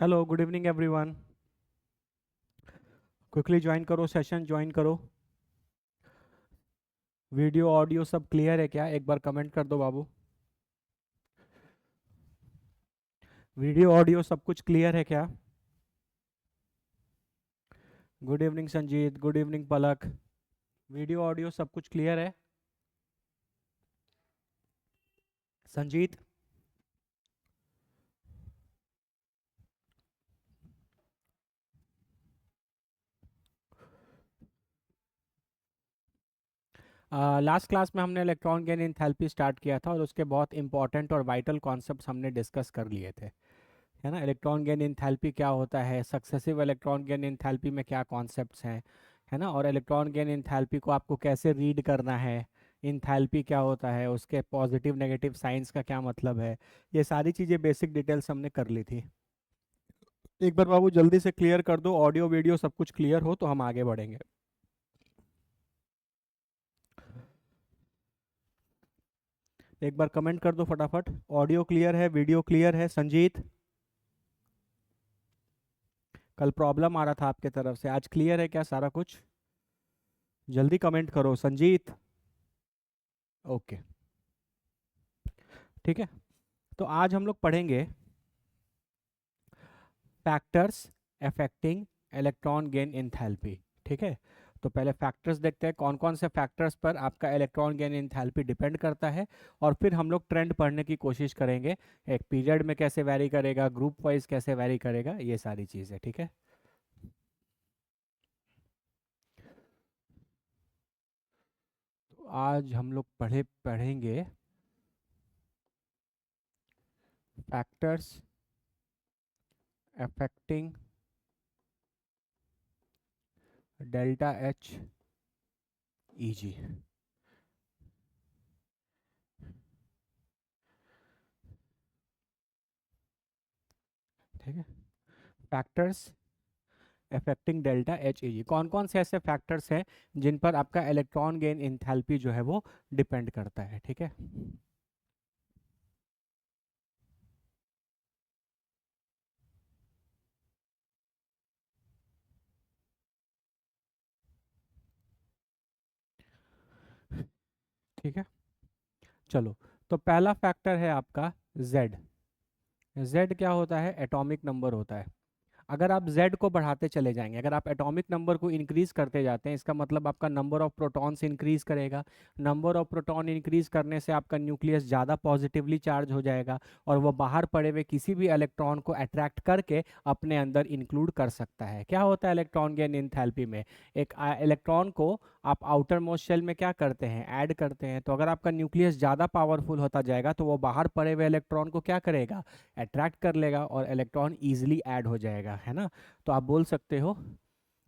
Hello, good evening everyone. Quickly join करो, session join करो। Video audio सब clear है क्या? एक बार कमेंट कर दो बाबू। वीडियो ऑडियो सब कुछ क्लियर है क्या? Good evening Sanjeet, good evening Palak. Video audio सब कुछ क्लियर है? संजीत। लास्ट क्लास में हमने इलेक्ट्रॉन गेन एंथैल्पी स्टार्ट किया था और उसके बहुत इंपॉर्टेंट और वाइटल कॉन्सेप्ट्स हमने डिस्कस कर लिए थे, है ना। इलेक्ट्रॉन गेन एंथैल्पी क्या होता है, सक्सेसिव इलेक्ट्रॉन गेन एंथैल्पी में क्या कॉन्सेप्ट्स हैं, है ना, और इलेक्ट्रॉन गेन एंथैल्पी को आपको कैसे रीड करना है, एंथैल्पी क्या होता है, उसके पॉजिटिव नेगेटिव साइंस का क्या मतलब है। ये सारी चीज़ें बेसिक डिटेल्स हमने कर ली थी। एक बार बाबू जल्दी से क्लियर कर दो, ऑडियो वीडियो सब कुछ क्लियर हो तो हम आगे बढ़ेंगे। एक बार कमेंट कर दो फटाफट, ऑडियो क्लियर है, वीडियो क्लियर है संजीत। कल प्रॉब्लम आ रहा था आपके तरफ से, आज क्लियर है क्या सारा कुछ? जल्दी कमेंट करो संजीत। ओके, ठीक है। तो आज हम लोग पढ़ेंगे factors affecting electron gain enthalpy. ठीक है, तो पहले फैक्टर्स देखते हैं कौन कौन से फैक्टर्स पर आपका इलेक्ट्रॉन गेन एंथैल्पी डिपेंड करता है, और फिर हम लोग ट्रेंड पढ़ने की कोशिश करेंगे, एक पीरियड में कैसे वैरी करेगा, ग्रुप वाइज कैसे वैरी करेगा, ये सारी चीज़ें। ठीक है, तो आज हम लोग पढ़ेंगे factors affecting delta H E G. ठीक है, factors affecting delta H E G, कौन कौन से ऐसे फैक्टर्स हैं जिन पर आपका इलेक्ट्रॉन गेन एंथैल्पी जो है वो डिपेंड करता है। ठीक है, ठीक है, चलो। तो पहला फैक्टर है आपका जेड। जेड क्या होता है? एटॉमिक नंबर होता है। अगर आप z को बढ़ाते चले जाएंगे, अगर आप एटॉमिक नंबर को इंक्रीज करते जाते हैं, इसका मतलब आपका नंबर ऑफ प्रोटॉन्स इंक्रीज करेगा। नंबर ऑफ प्रोटॉन इंक्रीज करने से आपका न्यूक्लियस ज़्यादा पॉजिटिवली चार्ज हो जाएगा, और वो बाहर पड़े हुए किसी भी इलेक्ट्रॉन को अट्रैक्ट करके अपने अंदर इंक्लूड कर सकता है। क्या होता है इलेक्ट्रॉन गेन एंथैल्पी में? एक इलेक्ट्रॉन को आप आउटर मोस्ट शेल में क्या करते हैं? ऐड करते हैं। तो अगर आपका न्यूक्लियस ज़्यादा पावरफुल होता जाएगा तो वो बाहर पड़े हुए इलेक्ट्रॉन को क्या करेगा? अट्रैक्ट कर लेगा और इलेक्ट्रॉन ईजिली ऐड हो जाएगा, है ना। तो आप बोल सकते हो,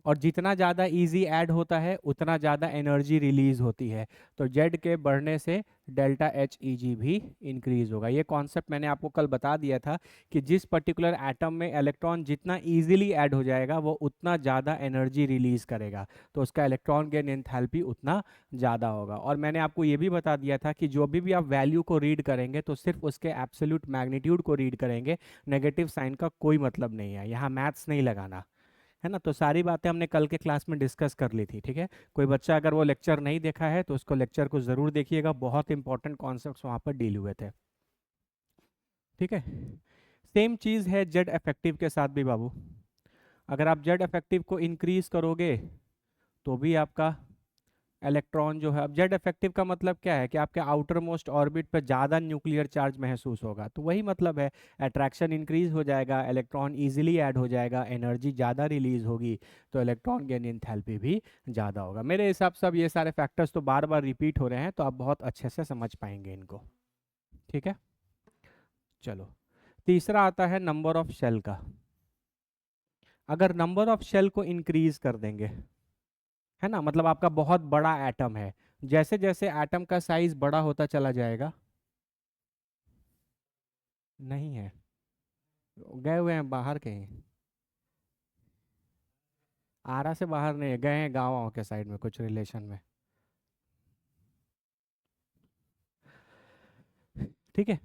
और जितना ज़्यादा इजी ऐड होता है उतना ज़्यादा एनर्जी रिलीज होती है। तो जेड के बढ़ने से डेल्टा एच ई जी भी इंक्रीज होगा। ये कॉन्सेप्ट मैंने आपको कल बता दिया था कि जिस पर्टिकुलर एटम में इलेक्ट्रॉन जितना इजीली ऐड हो जाएगा वो उतना ज़्यादा एनर्जी रिलीज करेगा, तो उसका इलेक्ट्रॉन गेन एंथैल्पी उतना ज़्यादा होगा। और मैंने आपको ये भी बता दिया था कि जो भी आप वैल्यू को रीड करेंगे तो सिर्फ उसके एब्सोल्यूट मैग्नीट्यूड को रीड करेंगे, नेगेटिव साइन का कोई मतलब नहीं है, यहाँ मैथ्स नहीं लगाना, है ना। तो सारी बातें हमने कल के क्लास में डिस्कस कर ली थी। ठीक है, कोई बच्चा अगर वो लेक्चर नहीं देखा है तो उसको लेक्चर को ज़रूर देखिएगा, बहुत इंपॉर्टेंट कॉन्सेप्ट्स वहाँ पर डील हुए थे। ठीक है, सेम चीज़ है जेड इफेक्टिव के साथ भी बाबू। अगर आप जेड इफेक्टिव को इंक्रीज करोगे तो भी आपका इलेक्ट्रॉन जो है, अब जेड इफेक्टिव का मतलब क्या है कि आपके आउटर मोस्ट ऑर्बिट पर ज़्यादा न्यूक्लियर चार्ज महसूस होगा, तो वही मतलब है, अट्रैक्शन इंक्रीज हो जाएगा, इलेक्ट्रॉन इजीली ऐड हो जाएगा, एनर्जी ज़्यादा रिलीज होगी, तो इलेक्ट्रॉन गेन एंथैल्पी भी ज़्यादा होगा। मेरे हिसाब से अब ये सारे फैक्टर्स तो बार बार रिपीट हो रहे हैं, तो आप बहुत अच्छे से समझ पाएंगे इनको। ठीक है, चलो। तीसरा आता है नंबर ऑफ शेल का। अगर नंबर ऑफ शेल को इंक्रीज कर देंगे, है ना, मतलब आपका बहुत बड़ा एटम है, जैसे जैसे एटम का साइज बड़ा होता चला जाएगा। नहीं है, गए हुए हैं बाहर कहीं। आरा से बाहर नहीं है, गए हैं गाँव वाँव के साइड में कुछ रिलेशन में। ठीक है,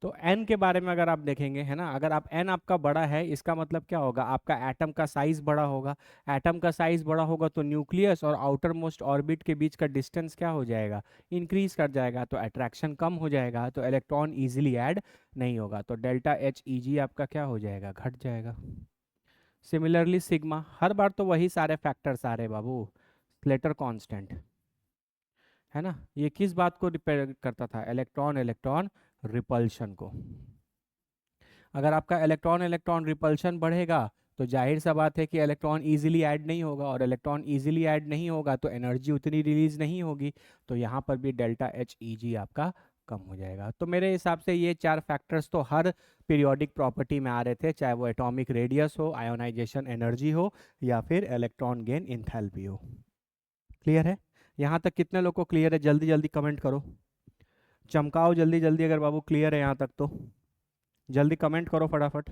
तो n के बारे में अगर आप देखेंगे, है ना, अगर आप n आपका बड़ा है, इसका मतलब क्या होगा, आपका एटम का साइज बड़ा होगा। एटम का साइज बड़ा होगा तो न्यूक्लियस और आउटर मोस्ट ऑर्बिट के बीच का डिस्टेंस क्या हो जाएगा, इंक्रीज कर जाएगा, तो अट्रैक्शन कम हो जाएगा, तो इलेक्ट्रॉन इजीली ऐड नहीं होगा, तो डेल्टा एच ई जी आपका क्या हो जाएगा, घट जाएगा। सिमिलरली सिग्मा, हर बार तो वही सारे फैक्टर्स आ रहे बाबू, स्लेटर कांस्टेंट, है ना, ये किस बात को रिप्रेजेंट करता था, इलेक्ट्रॉन इलेक्ट्रॉन रिपल्शन को। अगर आपका इलेक्ट्रॉन इलेक्ट्रॉन रिपल्शन बढ़ेगा तो जाहिर सा बात है कि इलेक्ट्रॉन इजीली ऐड नहीं होगा, और इलेक्ट्रॉन इजीली ऐड नहीं होगा तो एनर्जी उतनी रिलीज नहीं होगी, तो यहाँ पर भी डेल्टा एच ई जी आपका कम हो जाएगा। तो मेरे हिसाब से ये चार फैक्टर्स तो हर पीरियोडिक प्रॉपर्टी में आ रहे थे, चाहे वो एटॉमिक रेडियस हो, आयोनाइजेशन एनर्जी हो, या फिर इलेक्ट्रॉन गेन इंथैल्पी हो। क्लियर है? यहाँ तक कितने लोग को क्लियर है? जल्दी जल्दी कमेंट करो, चमकाओ जल्दी जल्दी, अगर बाबू क्लियर है यहाँ तक तो जल्दी कमेंट करो फटाफट।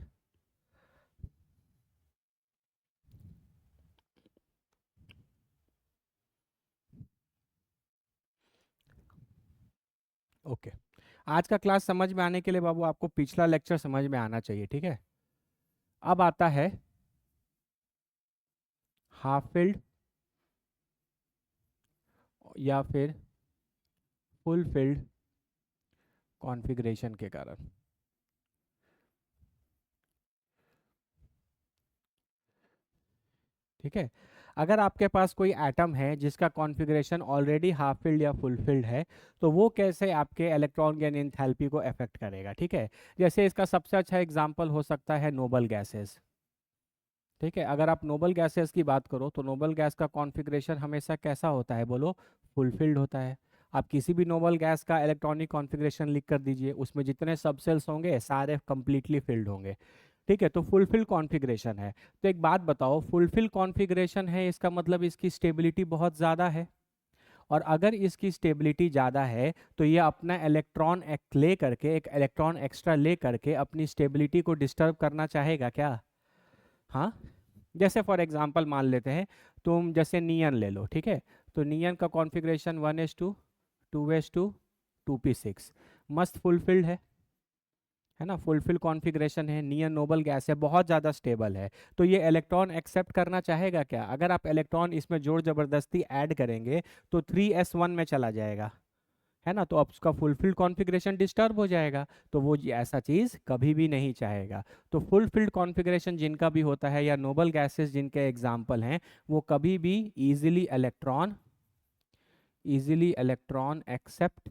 ओके, आज का क्लास समझ में आने के लिए बाबू आपको पिछला लेक्चर समझ में आना चाहिए, ठीक है। अब आता है हाफ फिल्ड या फिर फुल फिल्ड कॉन्फ़िगरेशन के कारण। ठीक है, अगर आपके पास कोई एटम है जिसका कॉन्फ़िगरेशन ऑलरेडी हाफ फिल्ड या फुल फिल्ड है, तो वो कैसे आपके इलेक्ट्रॉन गेन एंथैल्पी को अफेक्ट करेगा, ठीक है। जैसे इसका सबसे अच्छा एग्जांपल हो सकता है नोबल गैसेस। ठीक है, अगर आप नोबल गैसेस की बात करो तो नोबल गैस का कॉन्फ़िगरेशन हमेशा कैसा होता है, बोलो, फुलफिल्ड होता है। आप किसी भी नोबल गैस का इलेक्ट्रॉनिक कॉन्फ़िगरेशन लिख कर दीजिए, उसमें जितने सब सेल्स होंगे सारे कंप्लीटली फिल्ड होंगे। ठीक है, तो फुलफिल कॉन्फ़िगरेशन है। तो एक बात बताओ, फुलफिल कॉन्फ़िगरेशन है इसका मतलब इसकी स्टेबिलिटी बहुत ज़्यादा है, और अगर इसकी स्टेबिलिटी ज़्यादा है तो ये अपना इलेक्ट्रॉन ले करके, एक इलेक्ट्रॉन एक्स्ट्रा ले करके अपनी स्टेबिलिटी को डिस्टर्ब करना चाहेगा क्या? हाँ, जैसे फॉर एग्जांपल मान लेते हैं, तुम जैसे नियन ले लो, ठीक है। तो नियन का कॉन्फ़िगरेशन 1s2 2s2 2p6, मस्त फुलफिल्ड है ना, फुलफिल कॉन्फ़िगरेशन है, नियन नोबल गैस है, बहुत ज़्यादा स्टेबल है। तो ये इलेक्ट्रॉन एक्सेप्ट करना चाहेगा क्या? अगर आप इलेक्ट्रॉन इसमें जोर ज़बरदस्ती ऐड करेंगे तो 3s1 में चला जाएगा, है ना, तो अब उसका फुलफिल कॉन्फ़िगरेशन डिस्टर्ब हो जाएगा, तो वो ऐसा चीज़ कभी भी नहीं चाहेगा। तो फुलफिल्ड कॉन्फ़िगरेशन जिनका भी होता है, या नोबल गैसेस जिनके एग्जाम्पल हैं, वो कभी भी इजीली इलेक्ट्रॉन एक्सेप्ट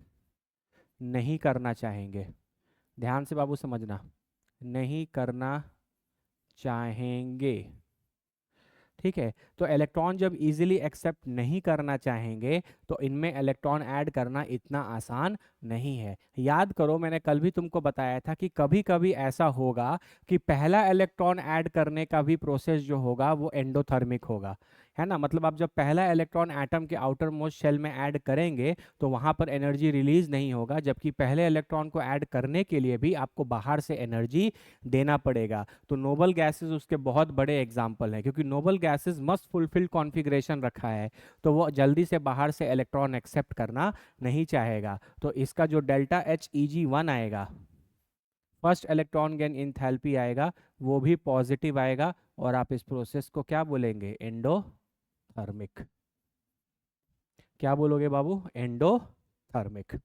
नहीं करना चाहेंगे। ध्यान से बाबू समझना, नहीं करना चाहेंगे। ठीक है, तो इलेक्ट्रॉन जब इजीली एक्सेप्ट नहीं करना चाहेंगे तो इनमें इलेक्ट्रॉन ऐड करना इतना आसान नहीं है। याद करो, मैंने कल भी तुमको बताया था कि कभी कभी ऐसा होगा कि पहला इलेक्ट्रॉन ऐड करने का भी प्रोसेस जो होगा वो एंडोथर्मिक होगा, है ना, मतलब आप जब पहला इलेक्ट्रॉन एटम के आउटर मोस्ट शेल में ऐड करेंगे तो वहां पर एनर्जी रिलीज नहीं होगा, जबकि पहले इलेक्ट्रॉन को ऐड करने के लिए भी आपको बाहर से एनर्जी देना पड़ेगा। तो नोबल गैसेस उसके बहुत बड़े एग्जाम्पल हैं, क्योंकि noble gases must fulfilled configuration रखा है, तो वो जल्दी से बाहर से इलेक्ट्रॉन एक्सेप्ट करना नहीं चाहेगा। तो इसका जो डेल्टा एच ई जी 1 आएगा, फर्स्ट इलेक्ट्रॉन गेन इंथैल्पी आएगा, वो भी पॉजिटिव आएगा, और आप इस प्रोसेस को क्या बोलेंगे, एंडोथर्मिक। क्या बोलोगे बाबू, एंडोथर्मिक,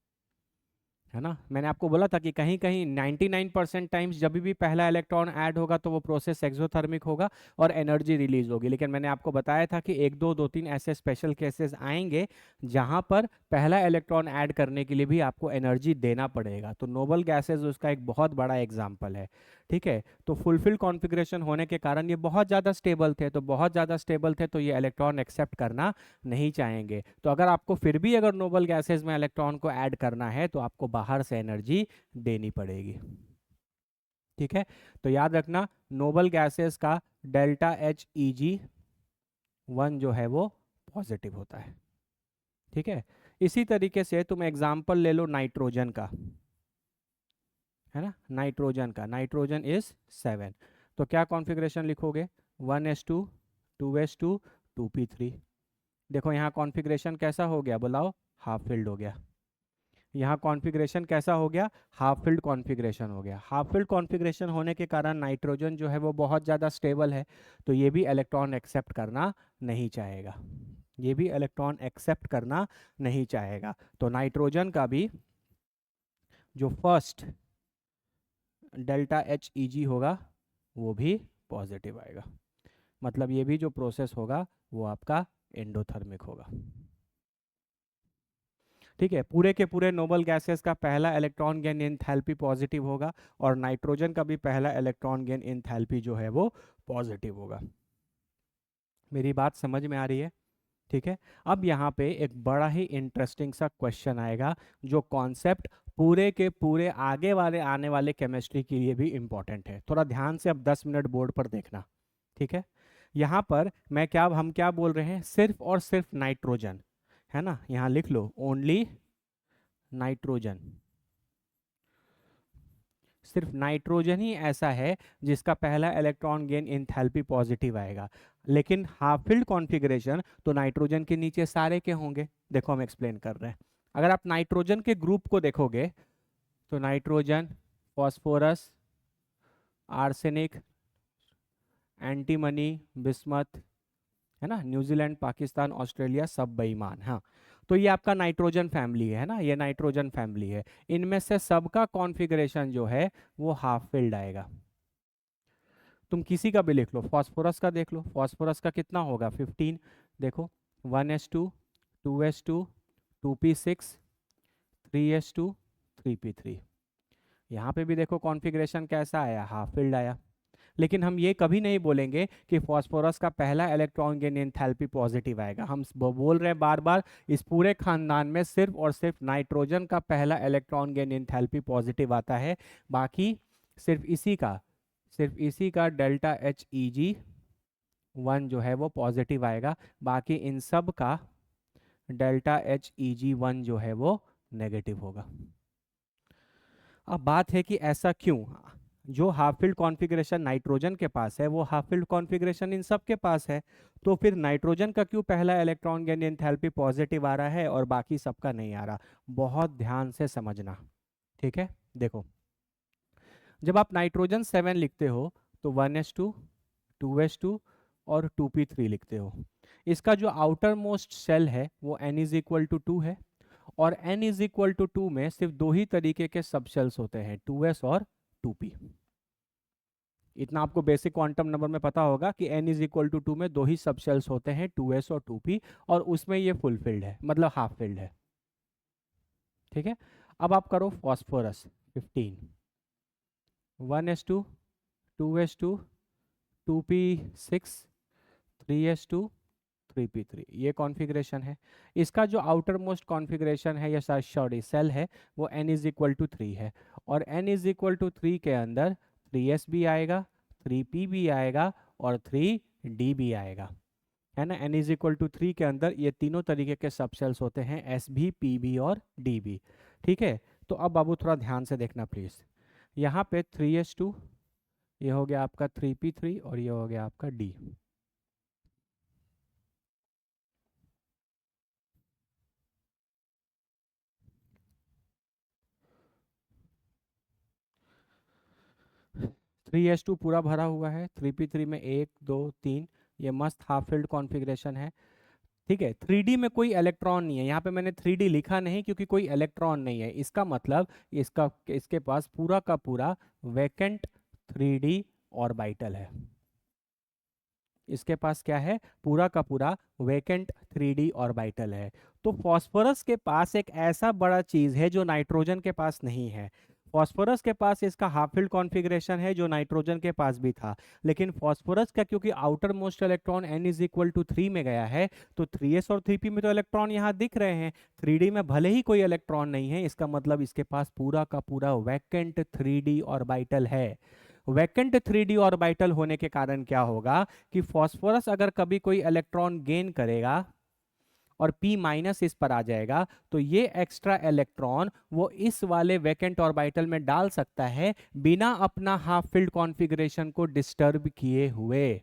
है ना। मैंने आपको बोला था कि कहीं कहीं 99% टाइम्स जब भी पहला इलेक्ट्रॉन ऐड होगा तो वो प्रोसेस एक्सोथर्मिक होगा और एनर्जी रिलीज होगी, लेकिन मैंने आपको बताया था कि एक दो दो तीन ऐसे स्पेशल केसेस आएंगे जहां पर पहला इलेक्ट्रॉन ऐड करने के लिए भी आपको एनर्जी देना पड़ेगा। तो नोबल गैसेस उसका एक बहुत बड़ा एग्जाम्पल है। ठीक है, तो फुलफिल कॉन्फ़िगरेशन होने के कारण ये बहुत ज़्यादा स्टेबल थे, तो बहुत ज़्यादा स्टेबल थे तो ये इलेक्ट्रॉन एक्सेप्ट करना नहीं चाहेंगे। तो अगर आपको फिर भी अगर नोबल गैसेस में इलेक्ट्रॉन को ऐड करना है तो आपको बाहर से एनर्जी देनी पड़ेगी। ठीक है, तो याद रखना, नोबल गैसेस का डेल्टा एच ई जी 1 जो है वो पॉजिटिव होता है। ठीक है, इसी तरीके से तुम एग्जाम्पल ले लो नाइट्रोजन का, है ना, नाइट्रोजन का, नाइट्रोजन इज 7, तो क्या कॉन्फ़िगरेशन लिखोगे, 1s2 2s2 2p3। देखो यहाँ कॉन्फ़िगरेशन कैसा हो गया, बुलाओ, हाफ फिल्ड हो गया। यहाँ कॉन्फ़िगरेशन कैसा हो गया, हाफ फिल्ड कॉन्फ़िगरेशन हो गया। हाफ फिल्ड कॉन्फ़िगरेशन होने के कारण नाइट्रोजन जो है वो बहुत ज़्यादा स्टेबल है, तो ये भी इलेक्ट्रॉन एक्सेप्ट करना नहीं चाहेगा, ये भी इलेक्ट्रॉन एक्सेप्ट करना नहीं चाहेगा। तो नाइट्रोजन का भी जो first delta H E G होगा वो भी पॉजिटिव आएगा, मतलब ये भी जो प्रोसेस होगा वो आपका एंडोथर्मिक होगा। ठीक है, पूरे के पूरे नोबल गैसेस का पहला इलेक्ट्रॉन गेन एंथैल्पी पॉजिटिव होगा और नाइट्रोजन का भी पहला इलेक्ट्रॉन गेन एंथैल्पी जो है वो पॉजिटिव होगा। मेरी बात समझ में आ रही है? ठीक है, अब यहाँ पे एक बड़ा ही इंटरेस्टिंग सा क्वेश्चन आएगा जो कॉन्सेप्ट पूरे के पूरे आगे वाले आने वाले केमिस्ट्री के लिए भी इंपॉर्टेंट है। थोड़ा ध्यान से अब 10 मिनट बोर्ड पर देखना। ठीक है, यहाँ पर हम क्या बोल रहे हैं, सिर्फ और सिर्फ नाइट्रोजन है ना, यहाँ लिख लो ओनली नाइट्रोजन। सिर्फ नाइट्रोजन ही ऐसा है जिसका पहला इलेक्ट्रॉन गेन एंथैल्पी पॉजिटिव आएगा, लेकिन हाफ फील्ड कॉन्फ़िगरेशन तो नाइट्रोजन के नीचे सारे के होंगे। देखो हम एक्सप्लेन कर रहे हैं, अगर आप नाइट्रोजन के ग्रुप को देखोगे तो nitrogen, phosphorus, arsenic, antimony, bismuth, है ना, न्यूजीलैंड, पाकिस्तान, ऑस्ट्रेलिया, सब बेईमान। हाँ, तो ये आपका नाइट्रोजन फैमिली है ना, ये नाइट्रोजन फैमिली है। इनमें से सबका कॉन्फ़िगरेशन जो है वो हाफ फिल्ड आएगा। तुम किसी का भी लिख लो, फॉस्फोरस का देख लो, फॉस्फोरस का कितना होगा 15, देखो 1s2, 2s2, 2p6, 3s2, 3p3। यहाँ पे भी देखो कॉन्फ़िगरेशन कैसा आया, हाफ फिल्ड आया। लेकिन हम ये कभी नहीं बोलेंगे कि फॉस्फोरस का पहला इलेक्ट्रॉन गेन एंथैल्पी पॉजिटिव आएगा। हम बोल रहे हैं बार बार, इस पूरे खानदान में सिर्फ और सिर्फ नाइट्रोजन का पहला इलेक्ट्रॉन गेन एंथैल्पी पॉजिटिव आता है, बाकी सिर्फ इसी का डेल्टा एच ई जी 1 जो है वो पॉजिटिव आएगा, बाकी इन सब का डेल्टा एच ई जी 1 जो है वो नेगेटिव होगा। अब बात है कि ऐसा क्यों, जो हाफ फील्ड कॉन्फ़िगरेशन नाइट्रोजन के पास है वो हाफ फील्ड कॉन्फ़िगरेशन इन सब के पास है, तो फिर नाइट्रोजन का क्यों पहला इलेक्ट्रॉन गेन एंथैल्पी पॉजिटिव आ रहा है और बाकी सबका नहीं आ रहा? बहुत ध्यान से समझना। ठीक है, देखो जब आप नाइट्रोजन 7 लिखते हो तो 1s2, 2s2 और 2p3 लिखते हो। इसका जो आउटर मोस्ट शेल है वो n इज इक्वल टू 2 है, और n इज इक्वल टू 2 में सिर्फ दो ही तरीके के सबशेल्स होते हैं, 2s और 2p। इतना आपको बेसिक क्वांटम नंबर में पता होगा कि n इज इक्वल टू 2 में दो ही सबशेल्स होते हैं, 2s और 2p, और उसमें ये फुल फिल्ड है, मतलब हाफ फिल्ड है। ठीक है, अब आप करो phosphorus 15, 1s2, 2s2, 2p6, 3s2, 3p3, ये कॉन्फ़िगरेशन है। इसका जो आउटर मोस्ट कॉन्फ़िगरेशन है या सॉरी सेल है वो n इज इक्वल टू 3 है, और n इज इक्वल टू 3 के अंदर 3s भी आएगा, 3p भी आएगा और 3d भी आएगा, है ना। n इज इक्वल टू 3 के अंदर ये तीनों तरीके के सबसेल्स होते हैं, s भी, p भी और d भी। ठीक है, तो अब बाबू थोड़ा ध्यान से देखना प्लीज़। यहाँ पे 3s2, ये हो गया आपका 3p3 और ये हो गया आपका d। थ्री एस टू पूरा भरा हुआ है, 3p3 में 1 2 3, ये मस्त हाफ फील्ड कॉन्फ़िगरेशन है। ठीक है, 3d में कोई इलेक्ट्रॉन नहीं है, यहाँ पे मैंने 3d लिखा नहीं क्योंकि कोई इलेक्ट्रॉन नहीं है, इसका मतलब इसके पास पूरा का पूरा वैकेंट 3d ऑर्बिटल है। इसके पास क्या है, पूरा का पूरा वैकेंट 3d ऑर्बिटल है। तो फॉस्फोरस के पास एक ऐसा बड़ा चीज है जो नाइट्रोजन के पास नहीं है। फॉस्फोरस के पास इसका हाफ फील्ड कॉन्फ़िगरेशन है जो नाइट्रोजन के पास भी था, लेकिन फॉस्फोरस का क्योंकि outermost electron n is equal to 3 में गया है, तो 3s और 3p में तो इलेक्ट्रॉन यहाँ दिख रहे हैं, 3d में भले ही कोई इलेक्ट्रॉन नहीं है, इसका मतलब इसके पास पूरा का पूरा वैकेंट 3d ऑर्बिटल है। वैकेंट 3d ऑर्बिटल होने के कारण क्या होगा कि फॉस्फोरस अगर कभी कोई इलेक्ट्रॉन गेन करेगा और p माइनस इस पर आ जाएगा, तो ये एक्स्ट्रा इलेक्ट्रॉन वो इस वाले वैकेंट ऑर्बिटल में डाल सकता है बिना अपना हाफ फील्ड कॉन्फ़िगरेशन को डिस्टर्ब किए हुए।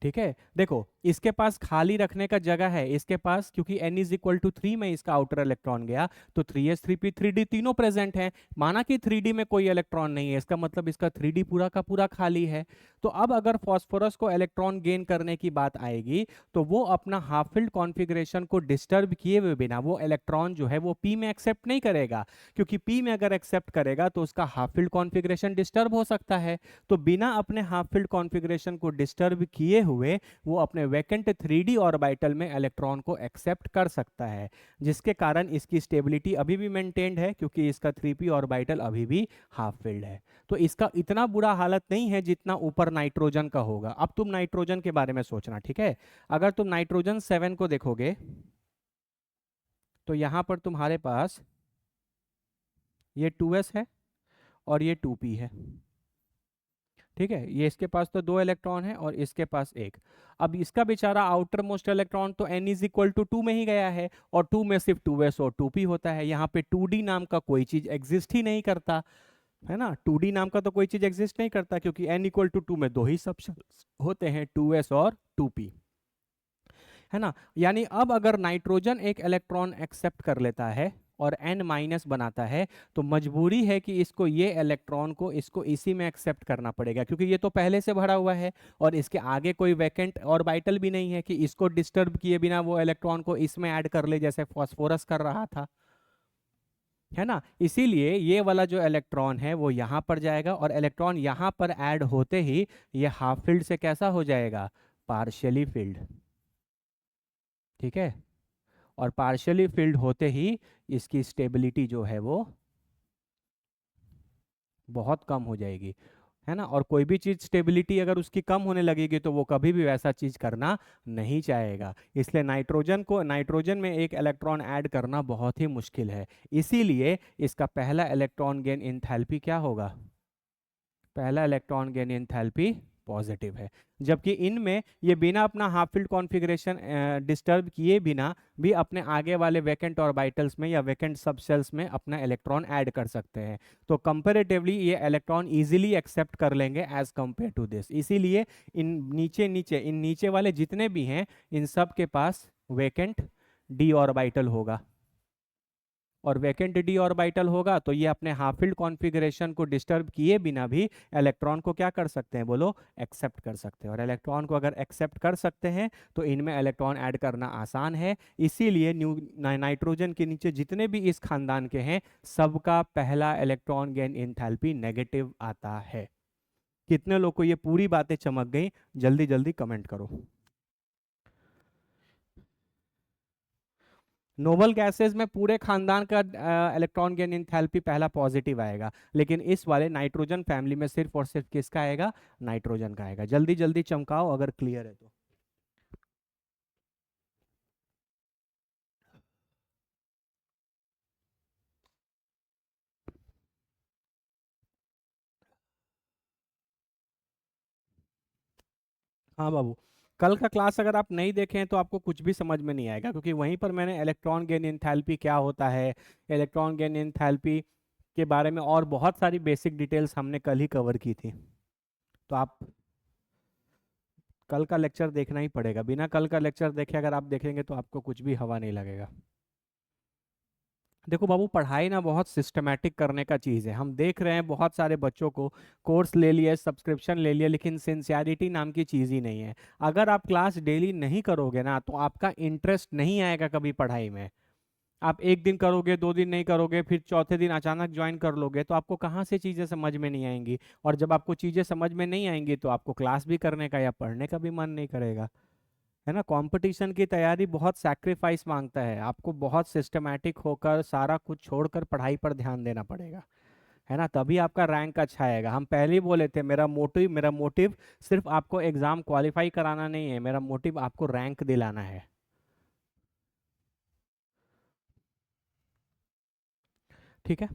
ठीक है, देखो इसके पास खाली रखने का जगह है इसके पास, क्योंकि n इज इक्वल टू 3 में इसका आउटर इलेक्ट्रॉन गया, तो 3s 3p 3d तीनों प्रेजेंट हैं। माना कि 3d में कोई इलेक्ट्रॉन नहीं है, इसका मतलब इसका 3d पूरा का पूरा खाली है। तो अब अगर फास्फोरस को इलेक्ट्रॉन गेन करने की बात आएगी, तो वो अपना हाफ फील्ड कॉन्फ़िगरेशन को डिस्टर्ब किए हुए बिना वो इलेक्ट्रॉन जो है वो p में एक्सेप्ट नहीं करेगा, क्योंकि p में अगर एक्सेप्ट करेगा तो उसका हाफ फील्ड कॉन्फ़िगरेशन डिस्टर्ब हो सकता है। तो बिना अपने हाफ फील्ड कॉन्फ़िगरेशन को डिस्टर्ब किए हुए वो अपने वैकेंट 3d ऑर्बिटल में इलेक्ट्रॉन को एक्सेप्ट कर सकता है, जिसके कारण इसकी स्टेबिलिटी अभी भी मेंटेन्ड है, क्योंकि इसका 3p ऑर्बिटल अभी भी हाफ फील्ड है। तो इसका इतना बुरा हालत नहीं है जितना ऊपर नाइट्रोजन का होगा। अब तुम नाइट्रोजन के बारे में सोचना, ठीक है। अगर तुम नाइट्रोजन 7 को देखोगे तो यहां पर तुम्हारे पास ये 2s है और ये 2p है, ठीक है। ये इसके पास तो 2 इलेक्ट्रॉन है और इसके पास एक। अब इसका बेचारा आउटर मोस्ट इलेक्ट्रॉन तो n इज इक्वल टू 2 में ही गया है, और 2 में सिर्फ 2s और 2p होता है। यहाँ पे 2d नाम का कोई चीज एग्जिस्ट ही नहीं करता, है ना। 2d नाम का तो कोई चीज एग्जिस्ट नहीं करता, क्योंकि n इक्वल टू 2 में दो ही सबशेल्स होते हैं, 2s और 2p, है ना। यानी अब अगर नाइट्रोजन एक इलेक्ट्रॉन एक्सेप्ट कर लेता है और n माइनस बनाता है, तो मजबूरी है कि इसको ये इलेक्ट्रॉन को इसको इसी में एक्सेप्ट करना पड़ेगा, क्योंकि ये तो पहले से भरा हुआ है और इसके आगे कोई वैकेंट ऑर्बिटल भी नहीं है कि इसको डिस्टर्ब किए बिना वो इलेक्ट्रॉन को इसमें ऐड कर ले, जैसे फास्फोरस कर रहा था, है ना। इसीलिए ये वाला जो इलेक्ट्रॉन है वो यहाँ पर जाएगा, और इलेक्ट्रॉन यहाँ पर ऐड होते ही ये हाफ फील्ड से कैसा हो जाएगा, पार्शियली फील्ड, ठीक है। और पार्शियली फील्ड होते ही इसकी स्टेबिलिटी जो है वो बहुत कम हो जाएगी, है ना। और कोई भी चीज़ स्टेबिलिटी अगर उसकी कम होने लगेगी तो वो कभी भी वैसा चीज़ करना नहीं चाहेगा। इसलिए नाइट्रोजन में एक इलेक्ट्रॉन ऐड करना बहुत ही मुश्किल है। इसीलिए इसका पहला इलेक्ट्रॉन गेन एंथैल्पी क्या होगा, पहला इलेक्ट्रॉन गेन एंथैल्पी पॉजिटिव है। जबकि इनमें ये बिना अपना हाफ फील्ड कॉन्फ़िगरेशन डिस्टर्ब किए बिना भी अपने आगे वाले वैकेंट ऑर्बिटल्स में या वैकेंट सबशेल्स में अपना इलेक्ट्रॉन ऐड कर सकते हैं। तो कंपैरेटिवली ये इलेक्ट्रॉन इजीली एक्सेप्ट कर लेंगे एज कंपेयर टू दिस। इसीलिए इन नीचे वाले जितने भी हैं इन सब के पास वैकेंट डी ऑर्बिटल होगा, और वैकेंट डी ऑर्बिटल होगा तो ये अपने हाफ फील्ड कॉन्फ़िगरेशन को डिस्टर्ब किए बिना भी इलेक्ट्रॉन को क्या कर सकते हैं, बोलो, एक्सेप्ट कर सकते हैं। और इलेक्ट्रॉन को अगर एक्सेप्ट कर सकते हैं तो इनमें इलेक्ट्रॉन ऐड करना आसान है। इसीलिए नाइट्रोजन के नीचे जितने भी इस खानदान के हैं सबका पहला इलेक्ट्रॉन गेन एंथैल्पी नेगेटिव आता है। कितने लोग को ये पूरी बातें चमक गई, जल्दी जल्दी कमेंट करो। नोबल गैसेस में पूरे खानदान का इलेक्ट्रॉन गेन एंथैल्पी पहला पॉजिटिव आएगा, लेकिन इस वाले नाइट्रोजन फैमिली में सिर्फ और सिर्फ किसका आएगा, नाइट्रोजन का आएगा। जल्दी जल्दी चमकाओ अगर क्लियर है तो। हाँ बाबू, कल का क्लास अगर आप नहीं देखें तो आपको कुछ भी समझ में नहीं आएगा, क्योंकि वहीं पर मैंने इलेक्ट्रॉन गेन एंथैल्पी क्या होता है, इलेक्ट्रॉन गेन एंथैल्पी के बारे में और बहुत सारी बेसिक डिटेल्स हमने कल ही कवर की थी। तो आप कल का लेक्चर देखना ही पड़ेगा, बिना कल का लेक्चर देखे अगर आप देखेंगे तो आपको कुछ भी हवा नहीं लगेगा। देखो बाबू, पढ़ाई ना बहुत सिस्टमेटिक करने का चीज़ है। हम देख रहे हैं बहुत सारे बच्चों को कोर्स ले लिया, सब्सक्रिप्शन ले लिया, लेकिन सिंसियरिटी नाम की चीज़ ही नहीं है। अगर आप क्लास डेली नहीं करोगे ना तो आपका इंटरेस्ट नहीं आएगा कभी पढ़ाई में। आप एक दिन करोगे, 2 दिन नहीं करोगे, फिर चौथे दिन अचानक ज्वाइन कर लोगे तो आपको कहाँ से चीज़ें समझ में नहीं आएंगी। और जब आपको चीज़ें समझ में नहीं आएंगी तो आपको क्लास भी करने का या पढ़ने का भी मन नहीं करेगा, है ना। कंपटीशन की तैयारी बहुत सैक्रिफाइस मांगता है, आपको बहुत सिस्टमैटिक होकर सारा कुछ छोड़कर पढ़ाई पर ध्यान देना पड़ेगा, है ना। तभी आपका रैंक अच्छा आएगा। हम पहले ही बोले थे मेरा मोटिव सिर्फ आपको एग्जाम क्वालिफाई कराना नहीं है, मेरा मोटिव आपको रैंक दिलाना है, ठीक है।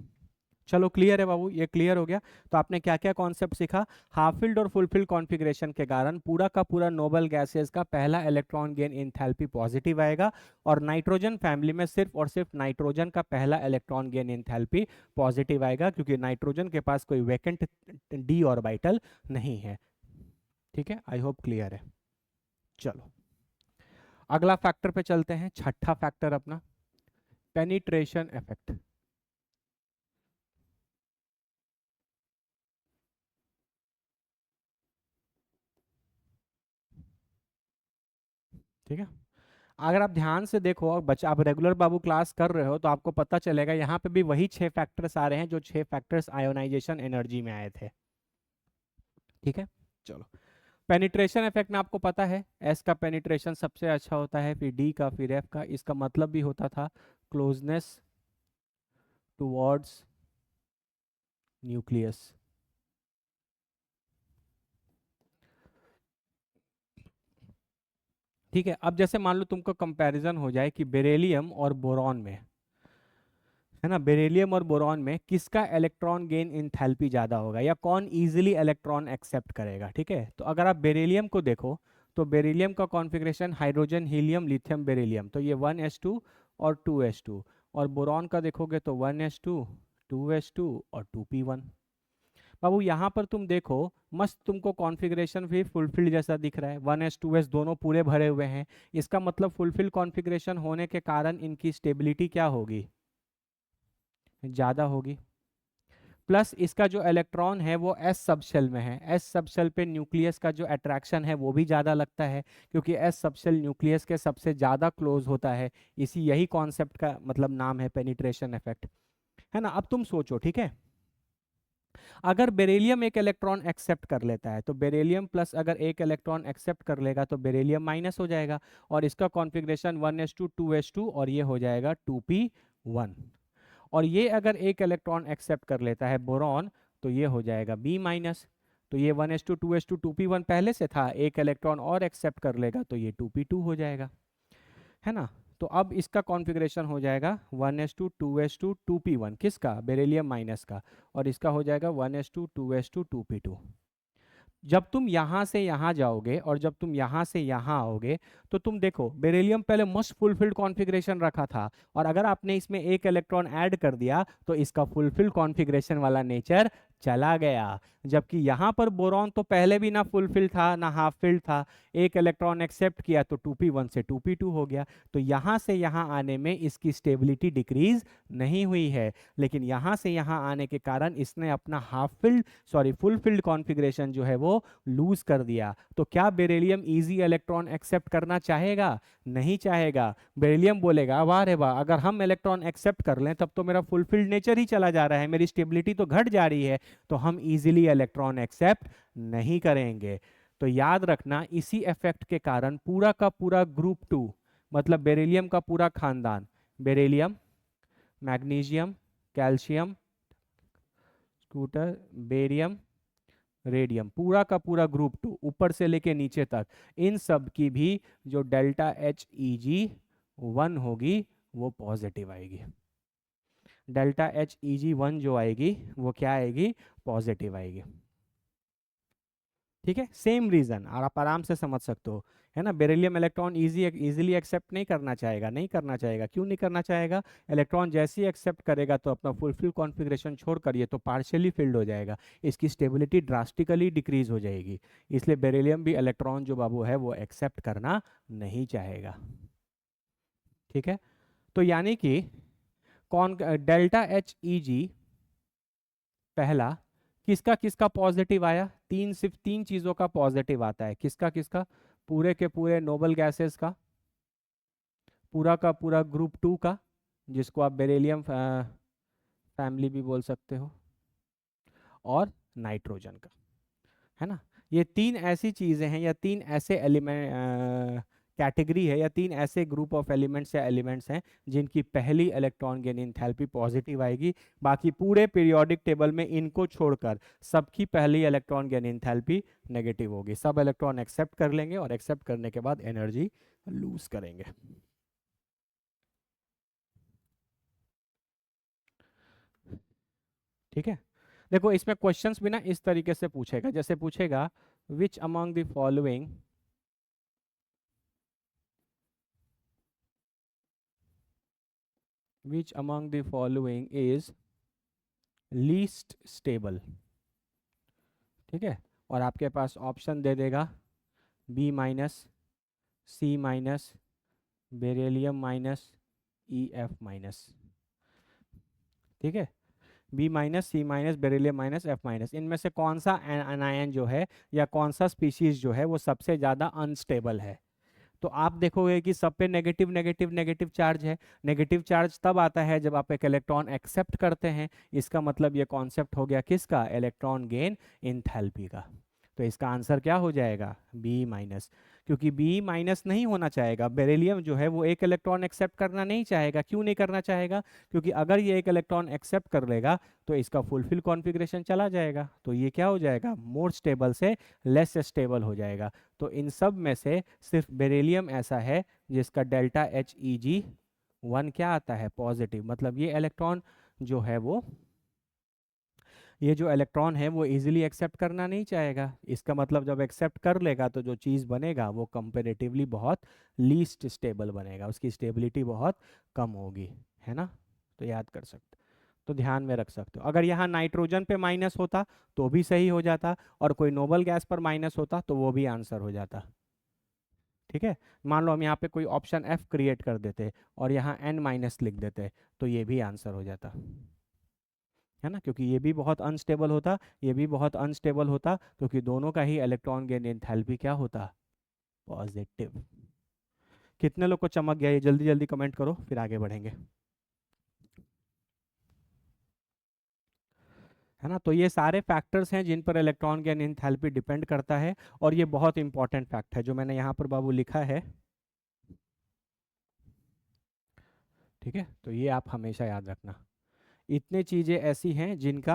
चलो क्लियर है बाबू, ये क्लियर हो गया। तो आपने क्या क्या कॉन्सेप्ट सीखा, हाफ फील्ड और फुल फील्ड कॉन्फ़िगरेशन के कारण पूरा का पूरा नोबल गैसेस का पहला इलेक्ट्रॉन गेन एंथैल्पी पॉजिटिव आएगा, और नाइट्रोजन फैमिली में सिर्फ और सिर्फ नाइट्रोजन का पहला इलेक्ट्रॉन गेन एंथैल्पी पॉजिटिव आएगा, क्योंकि नाइट्रोजन के पास कोई वैकेंट डी ऑर्बिटल नहीं है, ठीक है। आई होप क्लियर है। चलो अगला फैक्टर पे चलते हैं, छठा फैक्टर अपना पेनिट्रेशन इफेक्ट। ठीक है, अगर आप ध्यान से देखो और बच्चा आप रेगुलर बाबू क्लास कर रहे हो तो आपको पता चलेगा यहाँ पे भी वही 6 फैक्टर्स आ रहे हैं जो 6 फैक्टर्स आयोनाइजेशन एनर्जी में आए थे। ठीक है, चलो पेनिट्रेशन इफेक्ट में आपको पता है एस का पेनिट्रेशन सबसे अच्छा होता है, फिर डी का, फिर एफ का। इसका मतलब भी होता था क्लोजनेस टुवर्ड्स न्यूक्लियस। ठीक है, अब जैसे मान लो तुमको कंपैरिजन हो जाए कि बेरिलियम और बोरॉन में, है ना, बेरिलियम और बोरॉन में किसका इलेक्ट्रॉन गेन इंथैल्पी ज़्यादा होगा या कौन इजीली इलेक्ट्रॉन एक्सेप्ट करेगा। ठीक है, तो अगर आप बेरिलियम को देखो तो बेरिलियम का configuration hydrogen helium lithium beryllium, तो ये 1s2 और 2s2। और बोरॉन का देखोगे तो 1s2 2s2 और 2p1। बाबू यहाँ पर तुम देखो मस्त तुमको कॉन्फ़िगरेशन भी फुलफिल्ड जैसा दिख रहा है, 1s 2s दोनों पूरे भरे हुए हैं। इसका मतलब फुलफिल कॉन्फ़िगरेशन होने के कारण इनकी स्टेबिलिटी क्या होगी, ज़्यादा होगी। प्लस इसका जो इलेक्ट्रॉन है वो एस सबशेल में है, एस सबशेल पे न्यूक्लियस का जो अट्रैक्शन है वो भी ज़्यादा लगता है क्योंकि एस सबशेल न्यूक्लियस के सबसे ज़्यादा क्लोज होता है। इसी यही कॉन्सेप्ट का मतलब नाम है पेनिट्रेशन इफेक्ट, है ना। अब तुम सोचो, ठीक है, अगर बेरिलियम एक इलेक्ट्रॉन एक्सेप्ट कर लेता है तो बेरिलियम प्लस अगर एक इलेक्ट्रॉन एक्सेप्ट कर लेगा तो बेरिलियम माइनस हो जाएगा और इसका कॉन्फ़िगरेशन 1s2 2s2 और ये हो जाएगा 2p1। और ये अगर एक इलेक्ट्रॉन एक्सेप्ट कर लेता है बोरॉन तो ये हो जाएगा बी माइनस। तो ये 1s2 2s2 2p1 पहले से था, एक इलेक्ट्रॉन और एक्सेप्ट कर लेगा तो ये 2p2 हो जाएगा, है ना। तो अब इसका कॉन्फ़िगरेशन हो जाएगा 1s2 2s2 2p1 किसका, बेरिलियम माइनस का, और इसका हो जाएगा 1s2 2s2 2p2। जब तुम यहाँ से यहाँ जाओगे और जब तुम यहाँ से यहाँ आओगे तो तुम देखो बेरिलियम पहले मोस्ट फुलफिल्ड कॉन्फ़िगरेशन रखा था और अगर आपने इसमें एक इलेक्ट्रॉन ऐड कर दिया तो इसका फुलफिल्ड कॉन्फ़िगरेशन वाला नेचर चला गया। जबकि यहाँ पर बोरॉन तो पहले भी ना फुलफिल था ना हाफ फिल्ड था, एक इलेक्ट्रॉन एक्सेप्ट किया तो 2p1 से 2p2 हो गया। तो यहाँ से यहाँ आने में इसकी स्टेबिलिटी डिक्रीज नहीं हुई है, लेकिन यहाँ से यहाँ आने के कारण इसने अपना half filled sorry full filled configuration जो है वो लूज कर दिया। तो क्या बेरिलियम इजी इलेक्ट्रॉन एक्सेप्ट करना चाहेगा, नहीं चाहेगा। बेरिलियम बोलेगा वाह रे वाह, अगर हम इलेक्ट्रॉन एक्सेप्ट कर लें तब तो मेरा फुलफिल्ड नेचर ही चला जा रहा है, मेरी स्टेबिलिटी तो घट जा रही है, तो हम इजीली इलेक्ट्रॉन एक्सेप्ट नहीं करेंगे। तो याद रखना इसी इफेक्ट के कारण पूरा का पूरा ग्रुप 2 मतलब बेरिलियम का पूरा खानदान, beryllium magnesium calcium scooter barium radium, पूरा का पूरा ग्रुप 2 ऊपर से लेके नीचे तक, इन सब की भी जो डेल्टा HEG1 होगी वो पॉजिटिव आएगी। डेल्टा HEG1 जो आएगी वो क्या आएगी, पॉजिटिव आएगी। ठीक है, सेम रीजन और आप आराम से समझ सकते हो, है ना। बेरिलियम इलेक्ट्रॉन इजीली एक्सेप्ट नहीं करना चाहेगा, नहीं करना चाहेगा। क्यों नहीं करना चाहेगा, इलेक्ट्रॉन जैसे ही एक्सेप्ट करेगा तो अपना फुलफिल कॉन्फ़िगरेशन छोड़कर ये तो पार्शियली फिल्ड हो जाएगा, इसकी स्टेबिलिटी ड्रास्टिकली डिक्रीज हो जाएगी। इसलिए बेरिलियम भी इलेक्ट्रॉन जो बाबू है वो एक्सेप्ट करना नहीं चाहेगा। ठीक है, तो यानी कि कौन डेल्टा HEG पहला किसका किसका पॉजिटिव आया, तीन, सिर्फ तीन चीजों का पॉजिटिव आता है, किसका किसका, पूरे के पूरे नोबल गैसेस का, पूरा का पूरा ग्रुप 2 का जिसको आप बेरिलियम फैमिली भी बोल सकते हो, और नाइट्रोजन का, है ना। ये तीन ऐसी चीजें हैं या तीन ऐसे एलिमेंट कैटेगरी है या तीन ऐसे ग्रुप ऑफ एलिमेंट्स या एलिमेंट्स हैं जिनकी पहली इलेक्ट्रॉन गेन एंथैल्पी पॉजिटिव आएगी। बाकी पूरे पीरियोडिक टेबल में इनको छोड़कर सबकी पहली इलेक्ट्रॉन गेन एंथैल्पी नेगेटिव होगी। सब इलेक्ट्रॉन एक्सेप्ट कर लेंगे और एक्सेप्ट करने के बाद एनर्जी लूज करेंगे। ठीक है, देखो इसमें क्वेश्चंस भी ना इस तरीके से पूछेगा, जैसे पूछेगा which among the following which among the following is least stable। ठीक है, और आपके पास ऑप्शन दे देगा B minus, C minus, beryllium minus, E F minus. ठीक है, B minus, C minus, beryllium minus, F minus. इनमें से कौन सा एनायन जो है या कौन सा स्पीशीज जो है वो सबसे ज़्यादा अनस्टेबल है? तो आप देखोगे कि सब पे नेगेटिव नेगेटिव नेगेटिव चार्ज है। नेगेटिव चार्ज तब आता है जब आप एक इलेक्ट्रॉन एक्सेप्ट करते हैं। इसका मतलब ये कॉन्सेप्ट हो गया किसका? इलेक्ट्रॉन गेन इंथैल्पी का। तो इसका आंसर क्या हो जाएगा? B minus. क्योंकि बी माइनस नहीं होना चाहेगा, बेरिलियम जो है वो एक इलेक्ट्रॉन एक्सेप्ट करना नहीं चाहेगा। क्यों नहीं करना चाहेगा? क्योंकि अगर ये एक इलेक्ट्रॉन एक्सेप्ट कर लेगा तो इसका फुलफिल कॉन्फ़िगरेशन चला जाएगा, तो ये क्या हो जाएगा? मोर स्टेबल से लेस स्टेबल हो जाएगा। तो इन सब में से सिर्फ बेरिलियम ऐसा है जिसका डेल्टा एच ई जी 1 क्या आता है? पॉजिटिव। मतलब ये इलेक्ट्रॉन जो है वो, ये जो इलेक्ट्रॉन है वो इजीली एक्सेप्ट करना नहीं चाहेगा। इसका मतलब जब एक्सेप्ट कर लेगा तो जो चीज़ बनेगा वो कंपेरेटिवली बहुत लीस्ट स्टेबल बनेगा, उसकी स्टेबिलिटी बहुत कम होगी, है ना? तो याद कर सकते, तो ध्यान में रख सकते हो। अगर यहाँ नाइट्रोजन पे माइनस होता तो भी सही हो जाता, और कोई नोबल गैस पर माइनस होता तो वो भी आंसर हो जाता। ठीक है, मान लो हम यहाँ पे कोई ऑप्शन एफ क्रिएट कर देते और यहाँ एन माइनस लिख देते तो ये भी आंसर हो जाता, है ना? क्योंकि ये भी बहुत अनस्टेबल होता, ये भी बहुत अनस्टेबल होता, क्योंकि दोनों का ही इलेक्ट्रॉन गेन एंथैल्पी क्या होता? पॉजिटिव। कितने लोग को चमक गया ये? जल्दी जल्दी कमेंट करो फिर आगे बढ़ेंगे, है ना? तो ये सारे फैक्टर्स हैं जिन पर इलेक्ट्रॉन गेन एंथैल्पी डिपेंड करता है, और ये बहुत इंपॉर्टेंट फैक्ट है जो मैंने यहाँ पर बाबू लिखा है। ठीक है, तो ये आप हमेशा याद रखना। इतने चीज़ें ऐसी हैं जिनका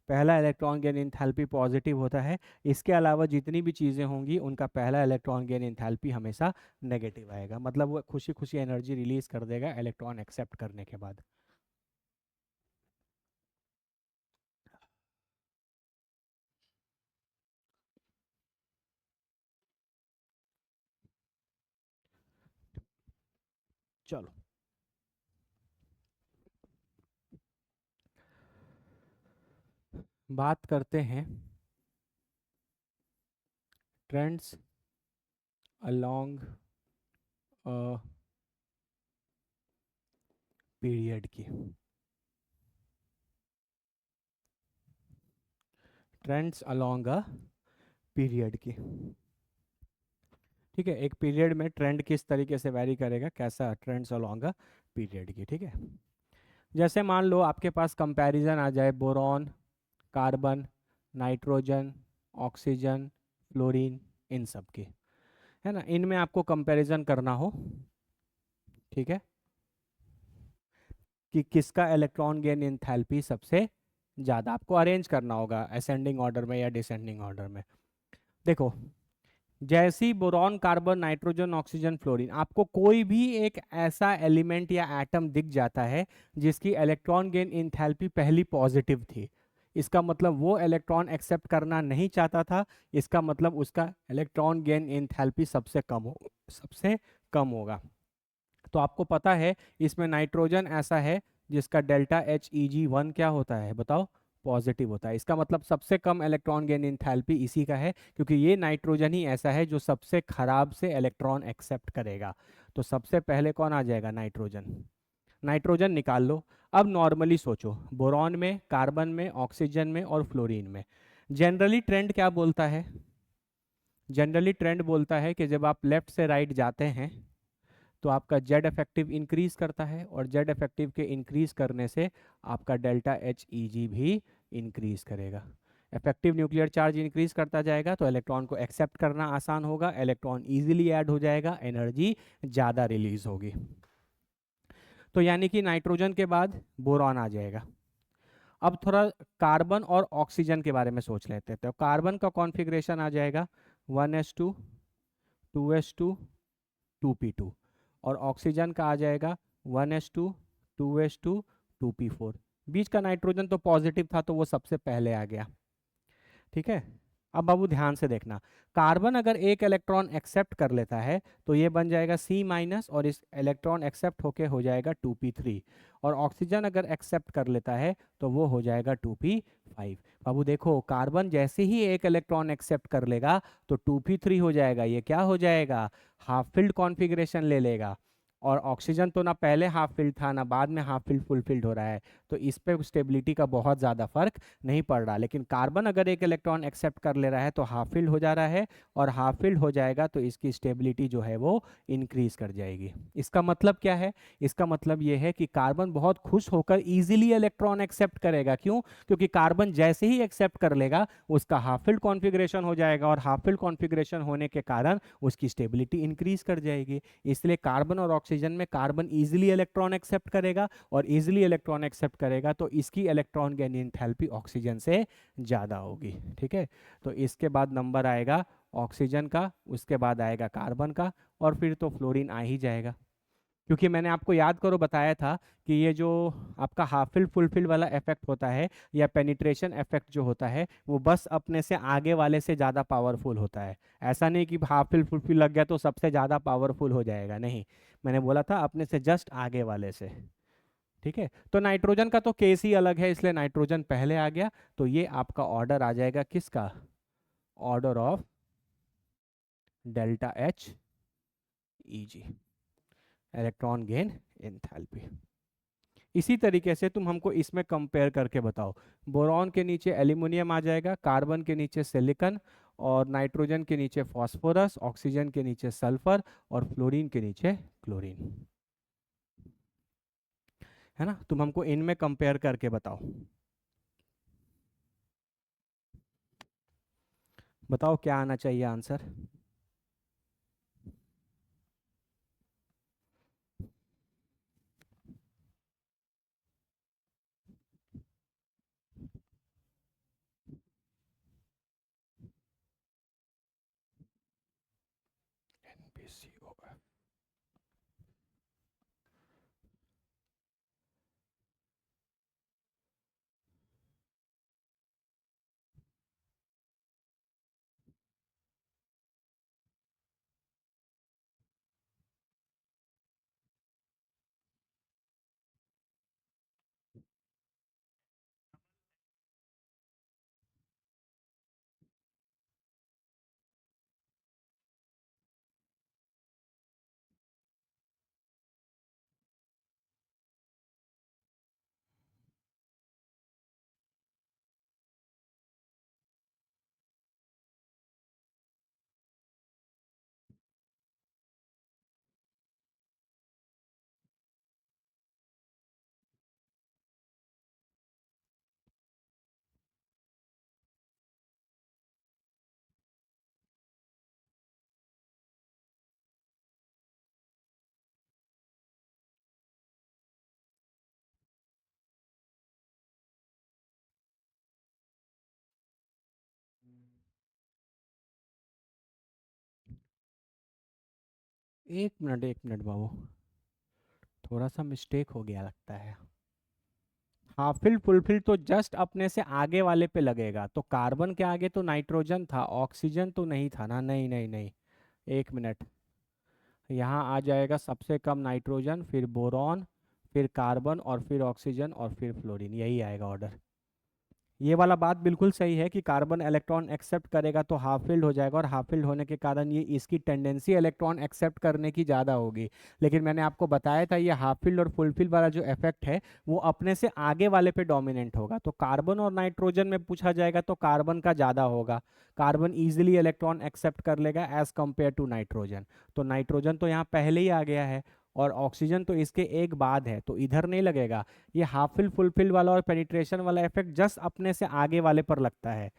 पहला इलेक्ट्रॉन गेन एंथैल्पी पॉजिटिव होता है। इसके अलावा जितनी भी चीज़ें होंगी उनका पहला इलेक्ट्रॉन गेन एंथैल्पी हमेशा नेगेटिव आएगा। मतलब वो खुशी खुशी एनर्जी रिलीज कर देगा इलेक्ट्रॉन एक्सेप्ट करने के बाद। चलो, बात करते हैं ट्रेंड्स अलोंग अ पीरियड की। ट्रेंड्स अलोंग अ पीरियड की। ठीक है, एक पीरियड में ट्रेंड किस तरीके से वैरी करेगा, कैसा ट्रेंड्स अलोंग अ पीरियड की। ठीक है, जैसे मान लो आपके पास कंपैरिजन आ जाए boron, carbon, nitrogen, oxygen, fluorine, इन सब की, है ना? इनमें आपको कंपैरिजन करना हो, ठीक है, कि किसका इलेक्ट्रॉन गेन एंथैल्पी सबसे ज़्यादा, आपको अरेंज करना होगा असेंडिंग ऑर्डर में या डिसेंडिंग ऑर्डर में। देखो, जैसे ही boron, carbon, nitrogen, oxygen, fluorine, आपको कोई भी एक ऐसा एलिमेंट या एटम दिख जाता है जिसकी इलेक्ट्रॉन गेन एंथैल्पी पहली पॉजिटिव थी, इसका मतलब वो इलेक्ट्रॉन एक्सेप्ट करना नहीं चाहता था। इसका मतलब उसका इलेक्ट्रॉन गेन एंथैल्पी सबसे कम हो, सबसे कम होगा। तो आपको पता है इसमें नाइट्रोजन ऐसा है जिसका डेल्टा एच ई जी 1 क्या होता है? बताओ, पॉजिटिव होता है। इसका मतलब सबसे कम इलेक्ट्रॉन गेन इंथैल्पी इसी का है, क्योंकि ये नाइट्रोजन ही ऐसा है जो सबसे खराब से इलेक्ट्रॉन एक्सेप्ट करेगा। तो सबसे पहले कौन आ जाएगा? नाइट्रोजन। नाइट्रोजन निकाल लो। अब नॉर्मली सोचो, बोरॉन में, कार्बन में, ऑक्सीजन में और फ्लोरीन में जनरली ट्रेंड क्या बोलता है? जनरली ट्रेंड बोलता है कि जब आप लेफ्ट से राइट जाते हैं तो आपका जेड इफेक्टिव इंक्रीज करता है, और जेड इफेक्टिव के इंक्रीज करने से आपका डेल्टा एच ई जी भी इंक्रीज करेगा। इफेक्टिव न्यूक्लियर चार्ज इंक्रीज करता जाएगा तो इलेक्ट्रॉन को एक्सेप्ट करना आसान होगा, इलेक्ट्रॉन इजीली ऐड हो जाएगा, एनर्जी ज़्यादा रिलीज होगी। तो यानी कि नाइट्रोजन के बाद बोरॉन आ जाएगा। अब थोड़ा कार्बन और ऑक्सीजन के बारे में सोच लेते हैं। तो कार्बन का कॉन्फ़िगरेशन आ जाएगा 1s2, 2s2, 2p2, और ऑक्सीजन का आ जाएगा 1s2, 2s2, 2p4। बीच का नाइट्रोजन तो पॉजिटिव था तो वो सबसे पहले आ गया। ठीक है, अब बाबू ध्यान से देखना, कार्बन अगर एक इलेक्ट्रॉन एक्सेप्ट कर लेता है तो ये बन जाएगा C- और इस इलेक्ट्रॉन एक्सेप्ट होके हो जाएगा 2p3। और ऑक्सीजन अगर एक्सेप्ट कर लेता है तो वो हो जाएगा 2p5। बाबू देखो, कार्बन जैसे ही एक इलेक्ट्रॉन एक्सेप्ट कर लेगा तो 2p3 हो जाएगा, ये क्या हो जाएगा, हाफ फिल्ड कॉन्फ़िगरेशन ले लेगा। और ऑक्सीजन तो ना पहले हाफ फिल्ड था ना बाद में हाफ फिल्ड फुलफिल्ड हो रहा है, तो इस पे स्टेबिलिटी का बहुत ज़्यादा फर्क नहीं पड़ रहा। लेकिन कार्बन अगर एक इलेक्ट्रॉन एक्सेप्ट कर ले रहा है तो हाफ फिल्ड हो जा रहा है, और हाफ फिल्ड हो जाएगा तो इसकी स्टेबिलिटी जो है वो इंक्रीज कर जाएगी। इसका मतलब क्या है, इसका मतलब ये है कि कार्बन बहुत खुश होकर इजीली इलेक्ट्रॉन एक्सेप्ट करेगा। क्यों? क्योंकि कार्बन जैसे ही एक्सेप्ट कर लेगा उसका हाफ फिल्ड कॉन्फ़िगरेशन हो जाएगा, और हाफ फिल्ड कॉन्फ़िगरेशन होने के कारण उसकी स्टेबिलिटी इंक्रीज कर जाएगी। इसलिए कार्बन और ऑक्सीजन में कार्बन इजीली इलेक्ट्रॉन एक्सेप्ट करेगा, और इजीली इलेक्ट्रॉन एक्सेप्ट करेगा तो इसकी इलेक्ट्रॉन गेन एंथैल्पी ऑक्सीजन से ज़्यादा होगी। ठीक है, तो इसके बाद नंबर आएगा ऑक्सीजन का, उसके बाद आएगा कार्बन का, और फिर तो फ्लोरीन आ ही जाएगा। क्योंकि मैंने आपको याद करो बताया था कि ये जो आपका हाफ फिल्ड फुल फिल्ड वाला इफेक्ट होता है, या पेनिट्रेशन इफेक्ट जो होता है, वो बस अपने से आगे वाले से ज़्यादा पावरफुल होता है। ऐसा नहीं कि हाफ फिल्ड फुल फिल्ड लग गया तो सबसे ज़्यादा पावरफुल हो जाएगा, नहीं। मैंने बोला था अपने से जस्ट आगे वाले से। ठीक है, तो नाइट्रोजन का तो केस ही अलग है, इसलिए नाइट्रोजन पहले आ गया। तो ये आपका ऑर्डर आ जाएगा किसका, order of delta H E G, electron gain enthalpy. इसी तरीके से तुम हमको इसमें कंपेयर करके बताओ, बोरॉन के नीचे एल्यूमिनियम आ जाएगा, कार्बन के नीचे सिलिकॉन, और नाइट्रोजन के नीचे फास्फोरस, ऑक्सीजन के नीचे सल्फर, और फ्लोरीन के नीचे क्लोरीन। है ना, तुम हमको इनमें कंपेयर करके बताओ। बताओ क्या आना चाहिए आंसर। NBCOF। एक मिनट बाबू, थोड़ा सा मिस्टेक हो गया लगता है। हाफ फिल्ड फुल फिल्ड तो जस्ट अपने से आगे वाले पे लगेगा, तो कार्बन के आगे तो नाइट्रोजन था, ऑक्सीजन तो नहीं था ना, नहीं नहीं नहीं। एक मिनट, यहाँ आ जाएगा सबसे कम नाइट्रोजन, फिर बोरॉन, फिर कार्बन, और फिर ऑक्सीजन, और फिर फ्लोरीन, यही आएगा ऑर्डर। ये वाला बात बिल्कुल सही है कि कार्बन इलेक्ट्रॉन एक्सेप्ट करेगा तो हाफ फिल्ड हो जाएगा, और हाफ फिल्ड होने के कारण ये इसकी टेंडेंसी इलेक्ट्रॉन एक्सेप्ट करने की ज़्यादा होगी। लेकिन मैंने आपको बताया था ये हाफ फिल्ड और फुल फिल्ड वाला जो इफेक्ट है वो अपने से आगे वाले पे डोमिनेंट होगा। तो कार्बन और नाइट्रोजन में पूछा जाएगा तो कार्बन का ज़्यादा होगा, कार्बन ईजिली इलेक्ट्रॉन एक्सेप्ट कर लेगा एज कम्पेयर टू नाइट्रोजन। तो नाइट्रोजन तो यहाँ पहले ही आ गया है, और ऑक्सीजन तो इसके एक बाद है, तो इधर नहीं लगेगा। ये हाफ फिल फुल फिल वाला और पेनिट्रेशन वाला इफेक्ट जस्ट अपने से आगे वाले पर लगता है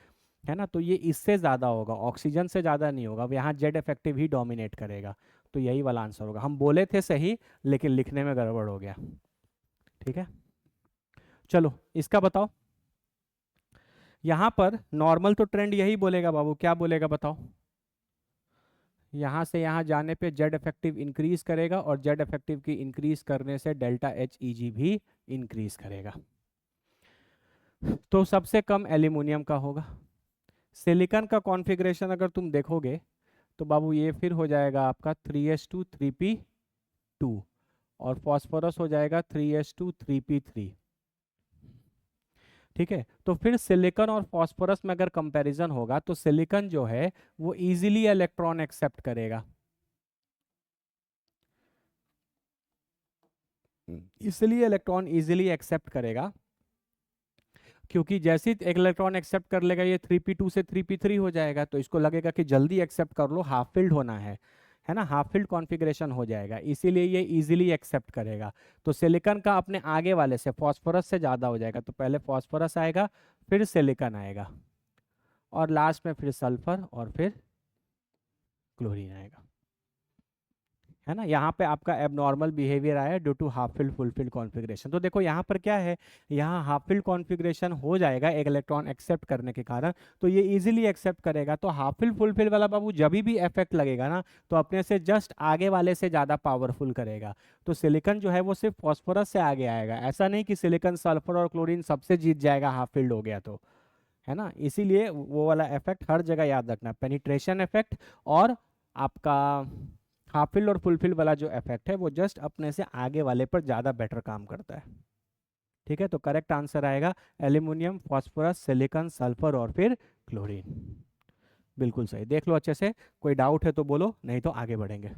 ना, तो ये इससे ज़्यादा होगा, ऑक्सीजन से ज़्यादा नहीं होगा। अब यहाँ जेड इफेक्टिव ही डोमिनेट करेगा, तो यही वाला आंसर होगा। हम बोले थे सही, लेकिन लिखने में गड़बड़ हो गया। ठीक है, चलो इसका बताओ। यहाँ पर नॉर्मल तो ट्रेंड यही बोलेगा बाबू, क्या बोलेगा बताओ। यहाँ से यहाँ जाने पे जेड इफेक्टिव इंक्रीज करेगा, और जेड इफेक्टिव की इंक्रीज करने से डेल्टा एच ई जी भी इंक्रीज करेगा। तो सबसे कम एल्यूमिनियम का होगा, सिलिकॉन का कॉन्फ़िगरेशन अगर तुम देखोगे तो बाबू ये फिर हो जाएगा आपका 3s2 3p2, और फॉस्फोरस हो जाएगा 3s2 3p3। ठीक है, तो फिर सिलिकॉन और फॉस्फोरस में अगर कंपैरिजन होगा तो सिलिकॉन जो है वो इजीली इलेक्ट्रॉन एक्सेप्ट करेगा, इसलिए इलेक्ट्रॉन इजीली एक्सेप्ट करेगा क्योंकि जैसे ही एक इलेक्ट्रॉन एक्सेप्ट कर लेगा ये 3p2 से 3p3 हो जाएगा, तो इसको लगेगा कि जल्दी एक्सेप्ट कर लो, हाफ फिल्ड होना है ना, हाफ फिल्ड कॉन्फ़िगरेशन हो जाएगा, इसीलिए ये इजीली एक्सेप्ट करेगा। तो सिलिकॉन का अपने आगे वाले से फॉस्फोरस से ज़्यादा हो जाएगा, तो पहले फॉस्फोरस आएगा, फिर सिलिकॉन आएगा, और लास्ट में फिर सल्फर, और फिर क्लोरीन आएगा, है ना। यहाँ पे आपका एबनॉर्मल बिहेवियर आया due to half filled full filled configuration. तो देखो यहाँ पर क्या है, यहाँ हाफ फिल्ड कॉन्फ़िगरेशन हो जाएगा एक इलेक्ट्रॉन एक्सेप्ट करने के कारण, तो ये इजीली एक्सेप्ट करेगा। तो हाफ फिल्ड फुल फिल्ड वाला बाबू जब भी इफेक्ट लगेगा ना, तो अपने से जस्ट आगे वाले से ज़्यादा पावरफुल करेगा। तो सिलिकॉन जो है वो सिर्फ फॉस्फोरस से आगे आएगा, ऐसा नहीं कि सिलिकॉन सल्फर और क्लोरीन सबसे जीत जाएगा हाफ फिल्ड हो गया तो, है ना। इसीलिए वो वाला इफेक्ट हर जगह याद रखना, पेनिट्रेशन इफेक्ट और आपका हाफ फिल्ड और फुल फिल्ड वाला जो इफेक्ट है वो जस्ट अपने से आगे वाले पर ज़्यादा बेटर काम करता है। ठीक है, तो करेक्ट आंसर आएगा एल्यूमिनियम, फॉस्फोरस, सिलिकॉन, सल्फर और फिर क्लोरीन। बिल्कुल सही, देख लो अच्छे से, कोई डाउट है तो बोलो, नहीं तो आगे बढ़ेंगे।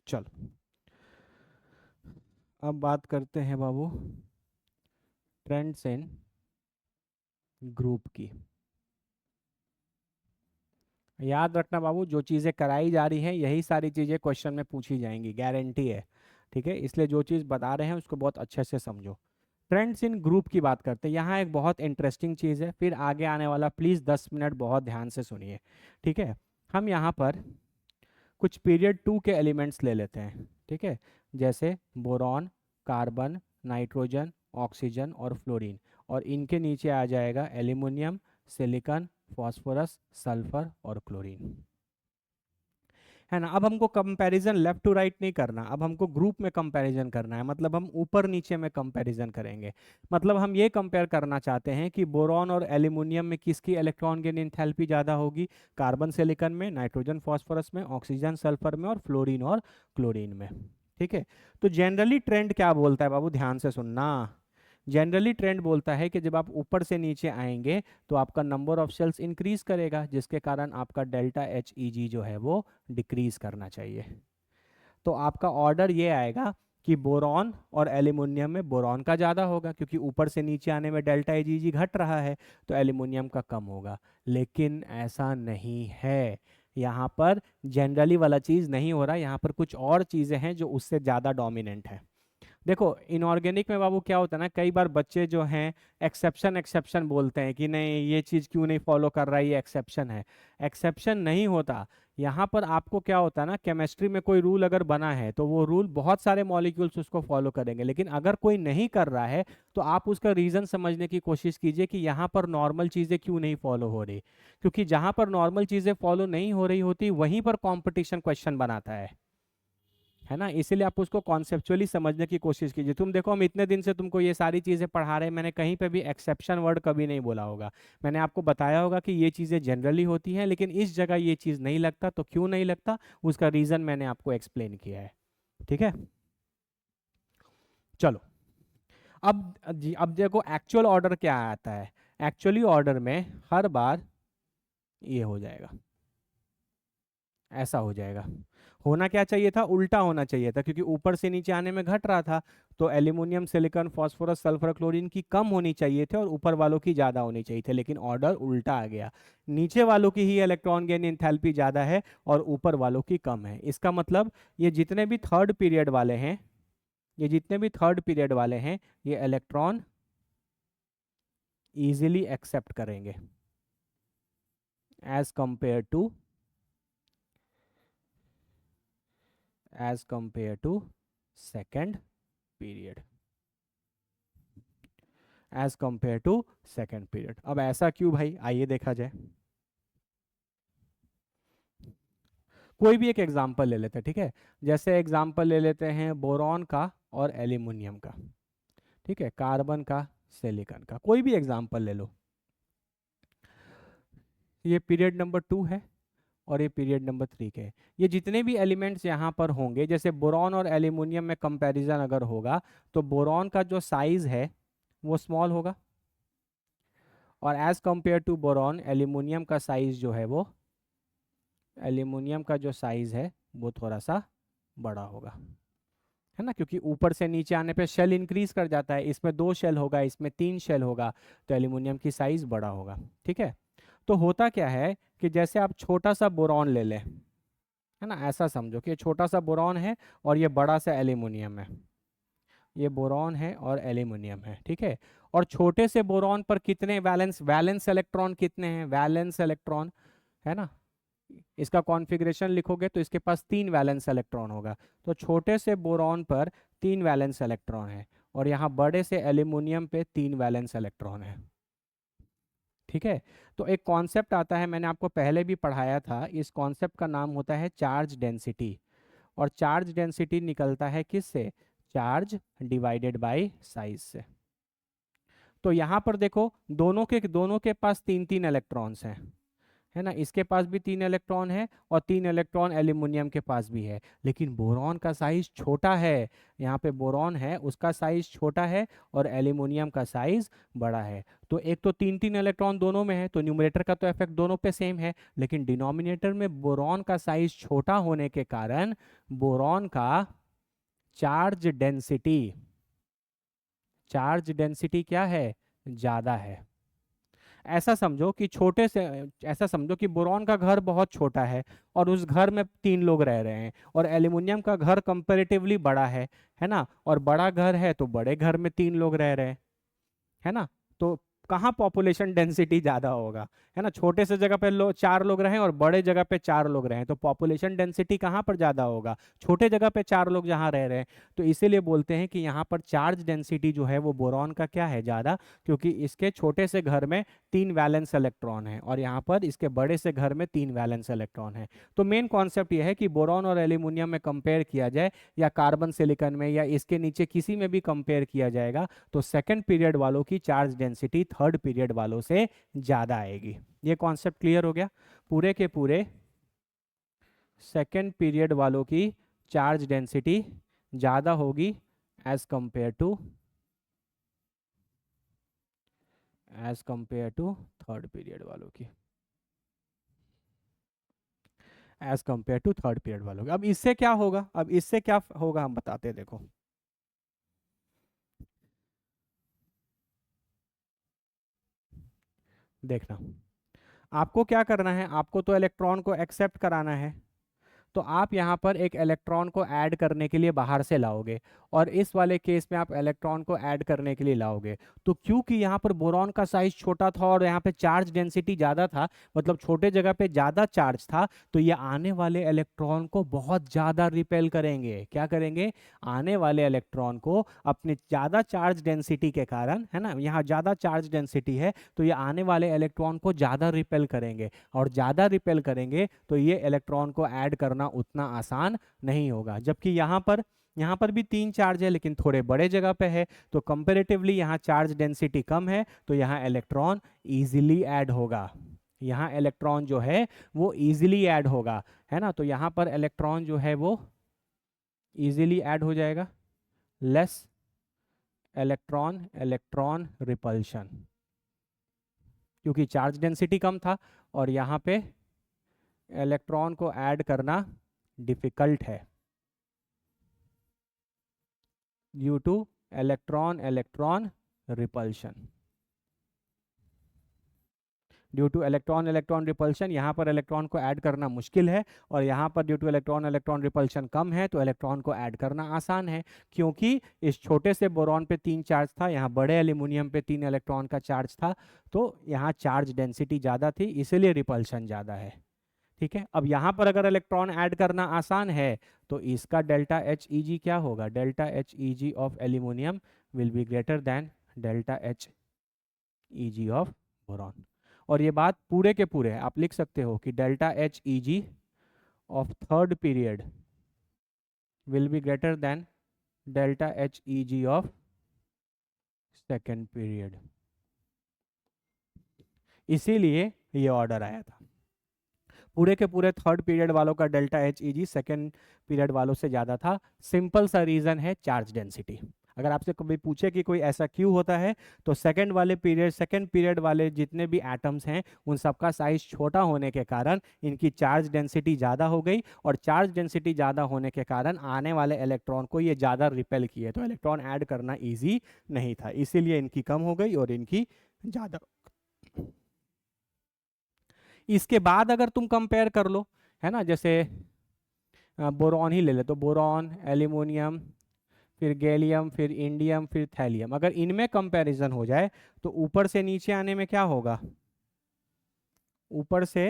चलो, अब बात करते हैं बाबू ट्रेंड्स इन ग्रुप की। याद रखना बाबू, जो चीज़ें कराई जा रही हैं यही सारी चीज़ें क्वेश्चन में पूछी जाएंगी, गारंटी है। ठीक है, इसलिए जो चीज़ बता रहे हैं उसको बहुत अच्छे से समझो। ट्रेंड्स इन ग्रुप की बात करते हैं, यहाँ एक बहुत इंटरेस्टिंग चीज़ है, फिर आगे आने वाला प्लीज़ 10 मिनट बहुत ध्यान से सुनिए। ठीक है, हम यहाँ पर कुछ पीरियड 2 के एलिमेंट्स ले लेते हैं। ठीक है, जैसे बोरॉन, कार्बन, नाइट्रोजन, ऑक्सीजन और फ्लोरीन, और इनके नीचे आ जाएगा एल्यूमिनियम, सिलिकॉन, फॉस्फोरस, सल्फर और क्लोरीन, है ना। अब हमको कंपैरिजन लेफ्ट टू राइट नहीं करना, अब हमको ग्रुप में कंपैरिजन करना है, मतलब हम ऊपर नीचे में कंपैरिजन करेंगे। मतलब हम ये कंपेयर करना चाहते हैं कि बोरॉन और एल्यूमिनियम में किसकी इलेक्ट्रॉन गेन एंथैल्पी ज़्यादा होगी, कार्बन सिलिकॉन में, नाइट्रोजन फॉस्फोरस में, ऑक्सीजन सल्फर में, और फ्लोरीन और क्लोरीन में। ठीक है, तो जनरली ट्रेंड क्या बोलता है बाबू, ध्यान से सुनना। जनरली ट्रेंड बोलता है कि जब आप ऊपर से नीचे आएंगे तो आपका नंबर ऑफ सेल्स इंक्रीज करेगा, जिसके कारण आपका डेल्टा एच ई जी जो है वो डिक्रीज करना चाहिए। तो आपका ऑर्डर ये आएगा कि बोरॉन और एल्यूमिनियम में बोरॉन का ज़्यादा होगा, क्योंकि ऊपर से नीचे आने में डेल्टा एच ई जी घट रहा है, तो एल्यूमिनियम का कम होगा। लेकिन ऐसा नहीं है, यहाँ पर जनरली वाला चीज़ नहीं हो रहा, यहाँ पर कुछ और चीज़ें हैं जो उससे ज़्यादा डोमिनेंट है। देखो इनऑर्गेनिक में बाबू क्या होता है ना, कई बार बच्चे जो हैं एक्सेप्शन एक्सेप्शन बोलते हैं कि नहीं ये चीज़ क्यों नहीं फॉलो कर रहा है, ये एक्सेप्शन है। एक्सेप्शन नहीं होता, यहाँ पर आपको क्या होता है ना, केमिस्ट्री में कोई रूल अगर बना है तो वो रूल बहुत सारे मॉलिक्यूल्स उसको फॉलो करेंगे, लेकिन अगर कोई नहीं कर रहा है तो आप उसका रीज़न समझने की कोशिश कीजिए कि यहाँ पर नॉर्मल चीज़ें क्यों नहीं फॉलो हो रही, क्योंकि जहाँ पर नॉर्मल चीज़ें फॉलो नहीं हो रही होती वहीं पर कॉम्पिटिशन क्वेश्चन बनाता है ना। इसीलिए आप उसको कॉन्सेप्चुअली समझने की कोशिश कीजिए। तुम देखो हम इतने दिन से तुमको ये सारी चीज़ें पढ़ा रहे हैं, मैंने कहीं पे भी एक्सेप्शन वर्ड कभी नहीं बोला होगा। मैंने आपको बताया होगा कि ये चीज़ें जनरली होती हैं, लेकिन इस जगह ये चीज़ नहीं लगता, तो क्यों नहीं लगता उसका रीज़न मैंने आपको एक्सप्लेन किया है। ठीक है, चलो अब जी, अब देखो एक्चुअल ऑर्डर क्या आता है। एक्चुअली ऑर्डर में हर बार ये हो जाएगा, ऐसा हो जाएगा। होना क्या चाहिए था, उल्टा होना चाहिए था, क्योंकि ऊपर से नीचे आने में घट रहा था, तो aluminium, silicon, phosphorus, sulphur, chlorine की कम होनी चाहिए थे और ऊपर वालों की ज़्यादा होनी चाहिए थे, लेकिन ऑर्डर उल्टा आ गया। नीचे वालों की ही इलेक्ट्रॉन गेन एंथैल्पी ज़्यादा है और ऊपर वालों की कम है। इसका मतलब ये जितने भी थर्ड पीरियड वाले हैं, ये जितने भी थर्ड पीरियड वाले हैं, ये इलेक्ट्रॉन ईजिली एक्सेप्ट करेंगे as compare to as compare to second period, as compare to second period. अब ऐसा क्यों भाई, आइए देखा जाए। कोई भी एक एग्जांपल ले लेते हैं, ठीक है। जैसे एग्जांपल ले लेते हैं बोरॉन का और एल्यूमिनियम का, ठीक है, कार्बन का, सिलिकॉन का, कोई भी एग्जांपल ले लो। ये पीरियड नंबर 2 है और ये पीरियड नंबर 3 के है। ये जितने भी एलिमेंट्स यहाँ पर होंगे, जैसे बोरॉन और एल्यूमिनियम में कंपैरिजन अगर होगा तो बोरॉन का जो साइज है वो स्मॉल होगा, और as compare to boron aluminium का साइज जो है वो, एल्यूमिनियम का जो साइज है वो थोड़ा सा बड़ा होगा, है ना, क्योंकि ऊपर से नीचे आने पे शेल इंक्रीज कर जाता है। इसमें 2 शेल होगा, इसमें 3 शेल होगा, तो एल्यूमिनियम की साइज बड़ा होगा, ठीक है। तो होता क्या है कि जैसे आप छोटा सा बोरॉन ले लें, है ना, ऐसा समझो कि ये छोटा सा बोरॉन है और ये बड़ा सा एल्यूमिनियम है, ये बोरॉन है और एल्यूमिनियम है, ठीक है। और छोटे से बोरॉन पर कितने वैलेंस वैलेंस इलेक्ट्रॉन कितने हैं, वैलेंस इलेक्ट्रॉन, है ना, इसका कॉन्फ़िगरेशन लिखोगे तो इसके पास 3 वैलेंस इलेक्ट्रॉन होगा। तो छोटे से बोरॉन पर 3 वैलेंस इलेक्ट्रॉन है और यहाँ बड़े से एल्यूमिनियम पे 3 वैलेंस इलेक्ट्रॉन है, ठीक है। तो एक कॉन्सेप्ट आता है, मैंने आपको पहले भी पढ़ाया था, इस कॉन्सेप्ट का नाम होता है चार्ज डेंसिटी। और चार्ज डेंसिटी निकलता है किससे, चार्ज डिवाइडेड बाय साइज से। तो यहाँ पर देखो दोनों के पास 3 3 इलेक्ट्रॉन्स हैं, है ना, इसके पास भी 3 इलेक्ट्रॉन है और 3 इलेक्ट्रॉन एल्यूमिनियम के पास भी है, लेकिन बोरॉन का साइज छोटा है। यहाँ पे बोरॉन है उसका साइज छोटा है और एल्यूमिनियम का साइज बड़ा है। तो एक तो 3 3 इलेक्ट्रॉन दोनों में है, तो न्यूमरेटर का तो इफेक्ट दोनों पे सेम है, लेकिन डिनोमिनेटर में बोरॉन का साइज छोटा होने के कारण बोरॉन का चार्ज डेंसिटी, चार्ज डेंसिटी क्या है, ज़्यादा है। ऐसा समझो कि छोटे से, ऐसा समझो कि बोरॉन का घर बहुत छोटा है और उस घर में 3 लोग रह रहे हैं, और एल्यूमिनियम का घर कंपैरेटिवली बड़ा है ना, और बड़ा घर है तो बड़े घर में 3 लोग रह रहे हैं, है ना। तो कहाँ पॉपुलेशन डेंसिटी ज़्यादा होगा, है ना, छोटे से जगह पे 4 लोग रहें और बड़े जगह पे 4 लोग रहें, तो पॉपुलेशन डेंसिटी कहाँ पर ज़्यादा होगा, छोटे जगह पे 4 लोग जहाँ रह रहे हैं। तो इसीलिए बोलते हैं कि यहाँ पर चार्ज डेंसिटी जो है वो बोरॉन का क्या है, ज़्यादा, क्योंकि इसके छोटे से घर में 3 वैलेंस इलेक्ट्रॉन है और यहाँ पर इसके बड़े से घर में 3 वैलेंस इलेक्ट्रॉन है। तो मेन कॉन्सेप्ट ये है कि बोरॉन और एल्यूमिनियम में कंपेयर किया जाए, या कार्बन सिलिकॉन में, या इसके नीचे किसी में भी कंपेयर किया जाएगा, तो सेकंड पीरियड वालों की चार्ज डेंसिटी थर्ड पीरियड वालों से ज़्यादा आएगी। ये कॉन्सेप्ट क्लियर हो गया, पूरे के पूरे सेकंड पीरियड वालों की चार्ज डेंसिटी ज़्यादा होगी as compare to third period वालों की, as compare to third period वालों की। अब इससे क्या होगा, अब इससे क्या होगा हम बताते हैं, देखो। देखना, आपको क्या करना है, आपको तो इलेक्ट्रॉन को एक्सेप्ट कराना है, तो आप यहाँ पर एक इलेक्ट्रॉन को ऐड करने के लिए बाहर से लाओगे, और इस वाले केस में आप इलेक्ट्रॉन को ऐड करने के लिए लाओगे। तो क्योंकि यहाँ पर बोरॉन का साइज छोटा था और यहाँ पे चार्ज डेंसिटी ज़्यादा था, मतलब छोटे जगह पे ज़्यादा चार्ज था, तो ये आने वाले इलेक्ट्रॉन को बहुत ज़्यादा रिपेल करेंगे। क्या करेंगे, आने वाले इलेक्ट्रॉन को अपने ज़्यादा चार्ज डेंसिटी के कारण, है ना, यहाँ ज़्यादा चार्ज डेंसिटी है, तो ये आने वाले इलेक्ट्रॉन को ज़्यादा रिपेल करेंगे, और ज़्यादा रिपेल करेंगे तो ये इलेक्ट्रॉन को ऐड करना उतना आसान नहीं होगा। जबकि यहाँ पर भी 3 चार्ज है लेकिन थोड़े बड़े जगह पे है, तो कंपैरेटिवली यहाँ चार्ज डेंसिटी कम है, तो यहाँ इलेक्ट्रॉन इजीली ऐड होगा, यहाँ इलेक्ट्रॉन जो है वो इजीली ऐड होगा, है ना। तो यहाँ पर इलेक्ट्रॉन जो है वो इजीली ऐड हो जाएगा, लेस इलेक्ट्रॉन इलेक्ट्रॉन रिपल्शन, क्योंकि चार्ज डेंसिटी कम था और यहाँ पे इलेक्ट्रॉन को ऐड करना डिफिकल्ट है due to electron electron repulsion. Due to electron electron repulsion यहाँ पर इलेक्ट्रॉन को ऐड करना मुश्किल है, और यहाँ पर due to electron electron repulsion कम है, तो इलेक्ट्रॉन को ऐड करना आसान है, क्योंकि इस छोटे से बोरॉन पे 3 चार्ज था, यहाँ बड़े एल्यूमिनियम पे 3 इलेक्ट्रॉन का चार्ज था, तो यहाँ चार्ज डेंसिटी ज़्यादा थी, इसीलिए रिपल्शन ज़्यादा है, ठीक है, अब यहाँ पर अगर इलेक्ट्रॉन ऐड करना आसान है तो इसका डेल्टा एच ई जी क्या होगा, delta H E G of aluminium will be greater than delta H E G of boron. और ये बात पूरे के पूरे है, आप लिख सकते हो कि delta H E G of third period will be greater than delta H E G of second period. इसीलिए ये ऑर्डर आया था। पूरे के पूरे थर्ड पीरियड वालों का डेल्टा एच ई जी सेकेंड पीरियड वालों से ज़्यादा था। सिंपल सा रीज़न है चार्ज डेंसिटी। अगर आपसे कभी पूछे कि कोई ऐसा क्यों होता है तो सेकेंड पीरियड वाले जितने भी एटम्स हैं उन सबका साइज छोटा होने के कारण इनकी चार्ज डेंसिटी ज़्यादा हो गई, और चार्ज डेंसिटी ज़्यादा होने के कारण आने वाले इलेक्ट्रॉन को ये ज़्यादा रिपेल किए, तो इलेक्ट्रॉन ऐड करना ईजी नहीं था, इसीलिए इनकी कम हो गई और इनकी ज़्यादा। इसके बाद अगर तुम कंपेयर कर लो, है ना, जैसे बोरॉन ही ले ले, तो बोरॉन, एल्यूमिनियम, फिर गैलियम, फिर इंडियम, फिर थैलियम, अगर इनमें कंपैरिजन हो जाए तो ऊपर से नीचे आने में क्या होगा, ऊपर से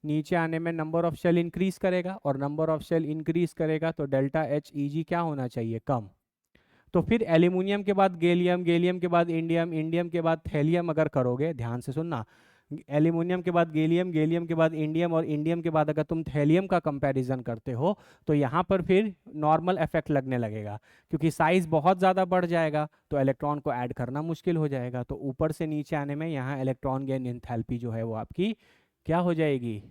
नीचे आने में नंबर ऑफ शेल इंक्रीज करेगा, और नंबर ऑफ शेल इंक्रीज करेगा तो डेल्टा एच ई जी क्या होना चाहिए, कम। तो फिर एल्यूमिनियम के बाद गैलियम, गैलियम के बाद इंडियम, इंडियम के बाद थैलियम अगर करोगे, ध्यान से सुनना, एल्यूमिनियम के बाद गैलियम, गैलियम के बाद इंडियम, और इंडियम के बाद अगर तुम थैलियम का कंपैरिजन करते हो तो यहाँ पर फिर नॉर्मल इफेक्ट लगने लगेगा, क्योंकि साइज बहुत ज़्यादा बढ़ जाएगा तो इलेक्ट्रॉन को ऐड करना मुश्किल हो जाएगा। तो ऊपर से नीचे आने में यहाँ इलेक्ट्रॉन गेन एंथैल्पी जो है वो आपकी क्या हो जाएगी,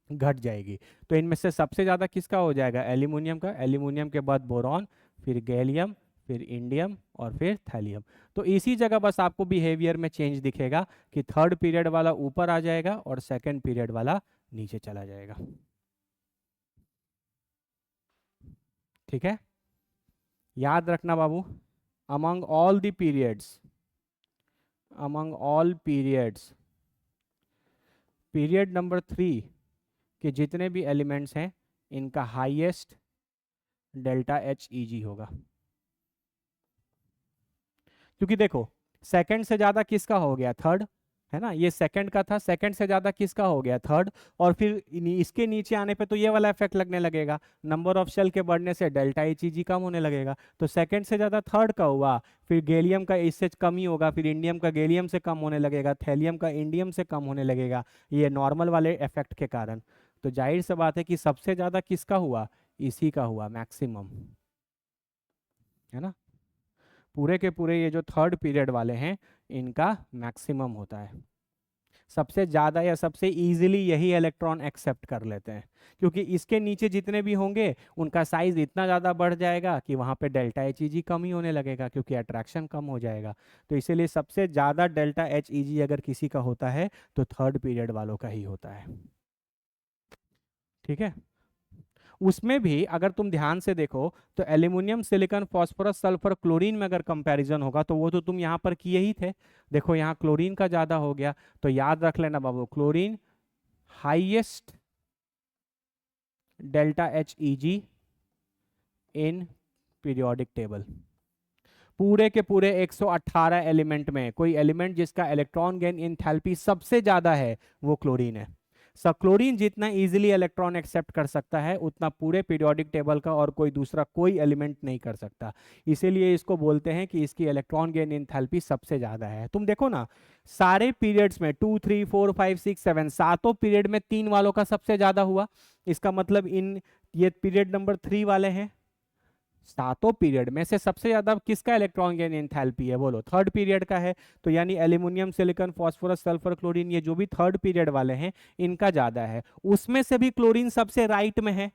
घट जाएगी। तो इनमें से सबसे ज़्यादा किसका हो जाएगा, एल्यूमिनियम का, एल्यूमिनियम के बाद बोरॉन, फिर गैलियम, फिर इंडियम और फिर थैलियम। तो इसी जगह बस आपको बिहेवियर में चेंज दिखेगा कि थर्ड पीरियड वाला ऊपर आ जाएगा और सेकंड पीरियड वाला नीचे चला जाएगा। ठीक है, याद रखना बाबू, among all the periods, among all periods, period number 3 के जितने भी एलिमेंट्स हैं इनका highest delta H E G होगा। क्योंकि देखो सेकंड से ज्यादा किसका हो गया, थर्ड, है ना, ये सेकंड का था, सेकंड से ज्यादा किसका हो गया, थर्ड, और फिर इसके नीचे आने पे तो ये वाला इफेक्ट लगने लगेगा, नंबर ऑफ शेल के बढ़ने से डेल्टा एच ई जी कम होने लगेगा। तो सेकंड से ज्यादा थर्ड का हुआ, फिर गैलियम का इससे कम ही होगा, फिर इंडियम का गैलियम से कम होने लगेगा, थैलियम का इंडियम से कम होने लगेगा, ये नॉर्मल वाले इफेक्ट के कारण। तो जाहिर सी बात है कि सबसे ज्यादा किसका हुआ, इसी का हुआ मैक्सिमम, है ना। पूरे के पूरे ये जो थर्ड पीरियड वाले हैं इनका मैक्सिमम होता है, सबसे ज़्यादा या सबसे इजीली यही इलेक्ट्रॉन एक्सेप्ट कर लेते हैं, क्योंकि इसके नीचे जितने भी होंगे उनका साइज इतना ज़्यादा बढ़ जाएगा कि वहाँ पे डेल्टा एच ई जी कम ही होने लगेगा, क्योंकि अट्रैक्शन कम हो जाएगा। तो इसीलिए सबसे ज़्यादा डेल्टा एच ई जी अगर किसी का होता है तो थर्ड पीरियड वालों का ही होता है। ठीक है, उसमें भी अगर तुम ध्यान से देखो तो aluminium, silicon, phosphorus, sulphur, chlorine में अगर कंपैरिजन होगा तो वो तो तुम यहाँ पर किए ही थे। देखो यहाँ क्लोरीन का ज़्यादा हो गया, तो याद रख लेना बाबू, chlorine highest delta H E G in periodic table. पूरे के पूरे 118 एलिमेंट में कोई एलिमेंट जिसका इलेक्ट्रॉन गेन एंथैल्पी सबसे ज़्यादा है वो क्लोरीन है। सब क्लोरीन जितना इजीली इलेक्ट्रॉन एक्सेप्ट कर सकता है उतना पूरे पीरियोडिक टेबल का और कोई दूसरा कोई एलिमेंट नहीं कर सकता, इसीलिए इसको बोलते हैं कि इसकी इलेक्ट्रॉन गेन एंथैल्पी सबसे ज़्यादा है। तुम देखो ना सारे पीरियड्स में 2 3 4 5 6 7 सातों पीरियड में 3 वालों का सबसे ज़्यादा हुआ, इसका मतलब इन ये पीरियड नंबर 3 वाले हैं, सातों पीरियड में से सबसे ज्यादा किसका इलेक्ट्रॉन गेन एंथैल्पी है, बोलो, थर्ड पीरियड का है। तो यानी aluminium, silicon, phosphorus, sulphur, chlorine, ये जो भी थर्ड पीरियड वाले हैं इनका ज्यादा है। उसमें से भी क्लोरीन सबसे राइट में है,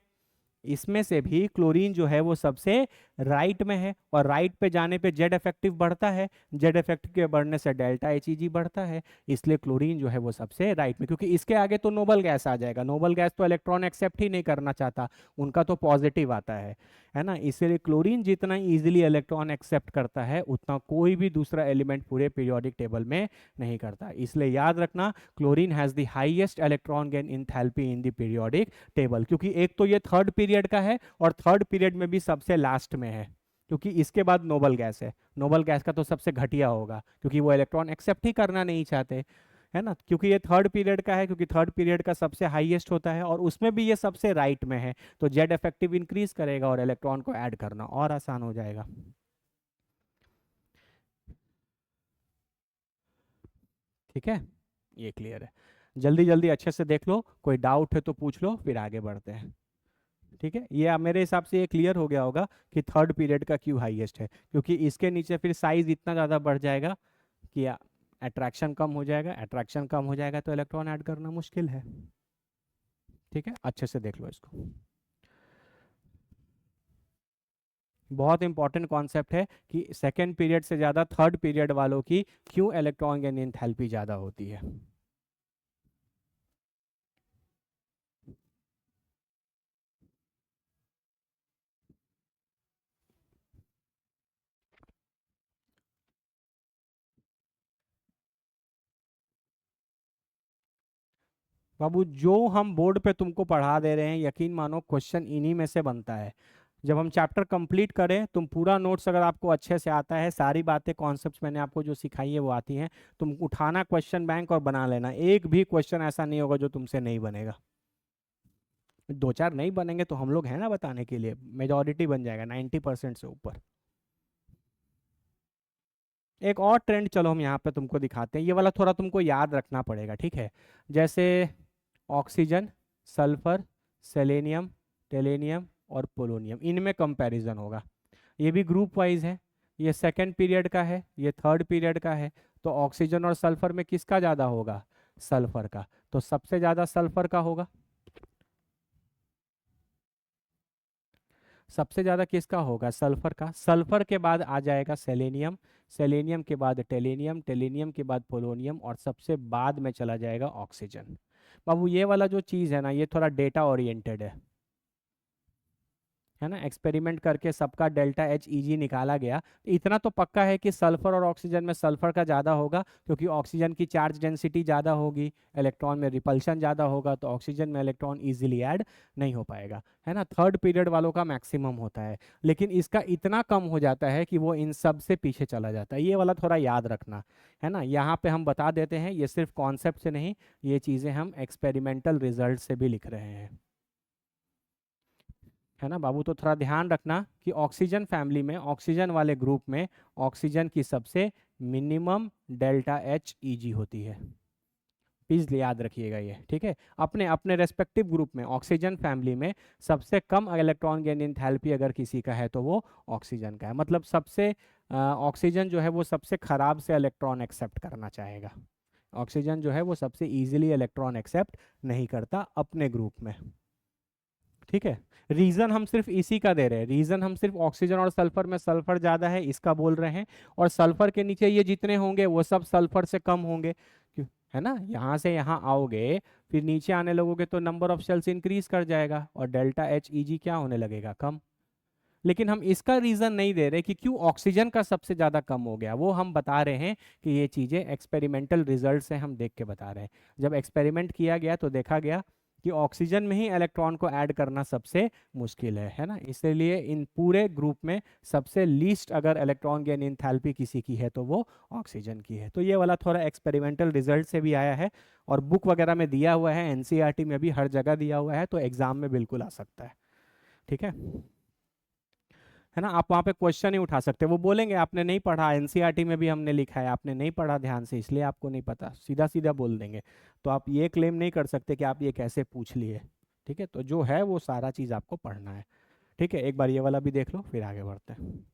इसमें से भी क्लोरीन जो है वो सबसे राइट में है, और राइट पे जाने पे जेड इफेक्टिव बढ़ता है, जेड इफेक्टिव के बढ़ने से डेल्टा एच ई जी बढ़ता है, इसलिए क्लोरीन जो है वो सबसे राइट में। क्योंकि इसके आगे तो नोबल गैस आ जाएगा, नोबल गैस तो इलेक्ट्रॉन एक्सेप्ट ही नहीं करना चाहता, उनका तो पॉजिटिव आता है ना। इसलिए क्लोरीन जितना इजीली इलेक्ट्रॉन एक्सेप्ट करता है उतना कोई भी दूसरा एलिमेंट पूरे पीरियोडिक टेबल में नहीं करता। इसलिए याद रखना chlorine has the highest electron gain enthalpy in the periodic table, क्योंकि एक तो ये थर्ड पीरियड का है और थर्ड पीरियड में भी सबसे लास्ट में है, क्योंकि इसके बाद नोबल गैस है, नोबल गैस का तो सबसे घटिया होगा क्योंकि वो इलेक्ट्रॉन एक्सेप्ट ही करना नहीं चाहते, है ना, क्योंकि ये थर्ड पीरियड का है, क्योंकि थर्ड पीरियड का सबसे हाईएस्ट होता है और उसमें भी ये सबसे राइट में है, तो जेड इफेक्टिव इंक्रीज करेगा और इलेक्ट्रॉन को ऐड करना और आसान हो जाएगा। ठीक है, ये क्लियर है। जल्दी जल्दी अच्छे से देख लो, कोई डाउट है तो पूछ लो, फिर आगे बढ़ते हैं। ठीक है, ये मेरे हिसाब से ये क्लियर हो गया होगा कि थर्ड पीरियड का क्यों हाईएस्ट है, क्योंकि इसके नीचे फिर साइज इतना ज़्यादा बढ़ जाएगा कि अट्रैक्शन कम हो जाएगा, अट्रैक्शन कम हो जाएगा तो इलेक्ट्रॉन ऐड करना मुश्किल है। ठीक है, अच्छे से देख लो इसको, बहुत इंपॉर्टेंट कॉन्सेप्ट है कि सेकेंड पीरियड से ज़्यादा थर्ड पीरियड वालों की क्यों इलेक्ट्रॉन गेन एंथैल्पी ज़्यादा होती है। बाबू जो हम बोर्ड पे तुमको पढ़ा दे रहे हैं, यकीन मानो क्वेश्चन इन्हीं में से बनता है। जब हम चैप्टर कंप्लीट करें, तुम पूरा नोट्स अगर आपको अच्छे से आता है, सारी बातें कॉन्सेप्ट्स मैंने आपको जो सिखाई है वो आती हैं, तुम उठाना क्वेश्चन बैंक और बना लेना, एक भी क्वेश्चन ऐसा नहीं होगा जो तुमसे नहीं बनेगा। दो चार नहीं बनेंगे तो हम लोग हैं ना बताने के लिए, मेजॉरिटी बन जाएगा 90% से ऊपर। एक और ट्रेंड चलो हम यहाँ पे तुमको दिखाते हैं, ये वाला थोड़ा तुमको याद रखना पड़ेगा, ठीक है। जैसे ऑक्सीजन, सल्फर, सेलेनियम, टेलेनियम और पोलोनियम, इनमें कंपैरिजन होगा। ये भी ग्रुप वाइज है, ये सेकंड पीरियड का है, ये थर्ड पीरियड का है। तो ऑक्सीजन और सल्फर में किसका ज़्यादा होगा? सल्फर का। तो सबसे ज़्यादा सल्फर का होगा। सबसे ज़्यादा किसका होगा? सल्फर का। सल्फर के बाद आ जाएगा सेलेनियम, सेलेनियम के बाद टेलेनियम, टेलेनियम के बाद पोलोनियम और सबसे बाद में चला जाएगा ऑक्सीजन। बाबू ये वाला जो चीज़ है ना, ये थोड़ा डेटा ओरिएंटेड है ना, एक्सपेरिमेंट करके सबका डेल्टा एच ई जी निकाला गया। इतना तो पक्का है कि सल्फर और ऑक्सीजन में सल्फर का ज़्यादा होगा, क्योंकि ऑक्सीजन की चार्ज डेंसिटी ज़्यादा होगी, इलेक्ट्रॉन में रिपल्शन ज़्यादा होगा, तो ऑक्सीजन में इलेक्ट्रॉन इजीली ऐड नहीं हो पाएगा, है ना। थर्ड पीरियड वालों का मैक्सिमम होता है, लेकिन इसका इतना कम हो जाता है कि वो इन सब से पीछे चला जाता है। ये वाला थोड़ा याद रखना, है ना। यहाँ पे हम बता देते हैं, ये सिर्फ कॉन्सेप्ट से नहीं, ये चीज़ें हम एक्सपेरिमेंटल रिजल्ट से भी लिख रहे हैं, है ना बाबू। तो थोड़ा ध्यान रखना कि ऑक्सीजन फैमिली में, ऑक्सीजन वाले ग्रुप में ऑक्सीजन की सबसे मिनिमम डेल्टा एच ई जी होती है। प्लीज याद रखिएगा ये, ठीक है। अपने अपने रेस्पेक्टिव ग्रुप में ऑक्सीजन फैमिली में सबसे कम इलेक्ट्रॉन गेन एंथैल्पी अगर किसी का है तो वो ऑक्सीजन का है। मतलब सबसे ऑक्सीजन जो है वो सबसे खराब से इलेक्ट्रॉन एक्सेप्ट करना चाहेगा। ऑक्सीजन जो है वो सबसे इजीली इलेक्ट्रॉन एक्सेप्ट नहीं करता अपने ग्रुप में, ठीक है। रीजन हम सिर्फ इसी का दे रहे हैं, रीजन हम सिर्फ ऑक्सीजन और सल्फर में सल्फर ज्यादा है इसका बोल रहे हैं, और सल्फर के नीचे ये जितने होंगे वो सब सल्फर से कम होंगे, है ना। यहाँ से यहाँ आओगे, फिर नीचे आने लगोगे तो नंबर ऑफ सेल्स इंक्रीज कर जाएगा और डेल्टा एच ई जी क्या होने लगेगा? कम। लेकिन हम इसका रीजन नहीं दे रहे कि क्यों ऑक्सीजन का सबसे ज्यादा कम हो गया, वो हम बता रहे हैं कि ये चीजें एक्सपेरिमेंटल रिजल्ट से हम देख के बता रहे हैं। जब एक्सपेरिमेंट किया गया तो देखा गया कि ऑक्सीजन में ही इलेक्ट्रॉन को ऐड करना सबसे मुश्किल है ना। इसलिए इन पूरे ग्रुप में सबसे लीस्ट अगर इलेक्ट्रॉन गेन एंथैल्पी किसी की है तो वो ऑक्सीजन की है। तो ये वाला थोड़ा एक्सपेरिमेंटल रिजल्ट से भी आया है और बुक वगैरह में दिया हुआ है, एनसीईआरटी में भी हर जगह दिया हुआ है, तो एग्जाम में बिल्कुल आ सकता है, ठीक है। है ना, आप वहाँ पे क्वेश्चन ही उठा सकते हैं, वो बोलेंगे आपने नहीं पढ़ा, एनसीईआरटी में भी हमने लिखा है, आपने नहीं पढ़ा ध्यान से इसलिए आपको नहीं पता, सीधा सीधा बोल देंगे। तो आप ये क्लेम नहीं कर सकते कि आप ये कैसे पूछ लिए, ठीक है। तो जो है वो सारा चीज़ आपको पढ़ना है, ठीक है। एक बार ये वाला भी देख लो फिर आगे बढ़ते हैं।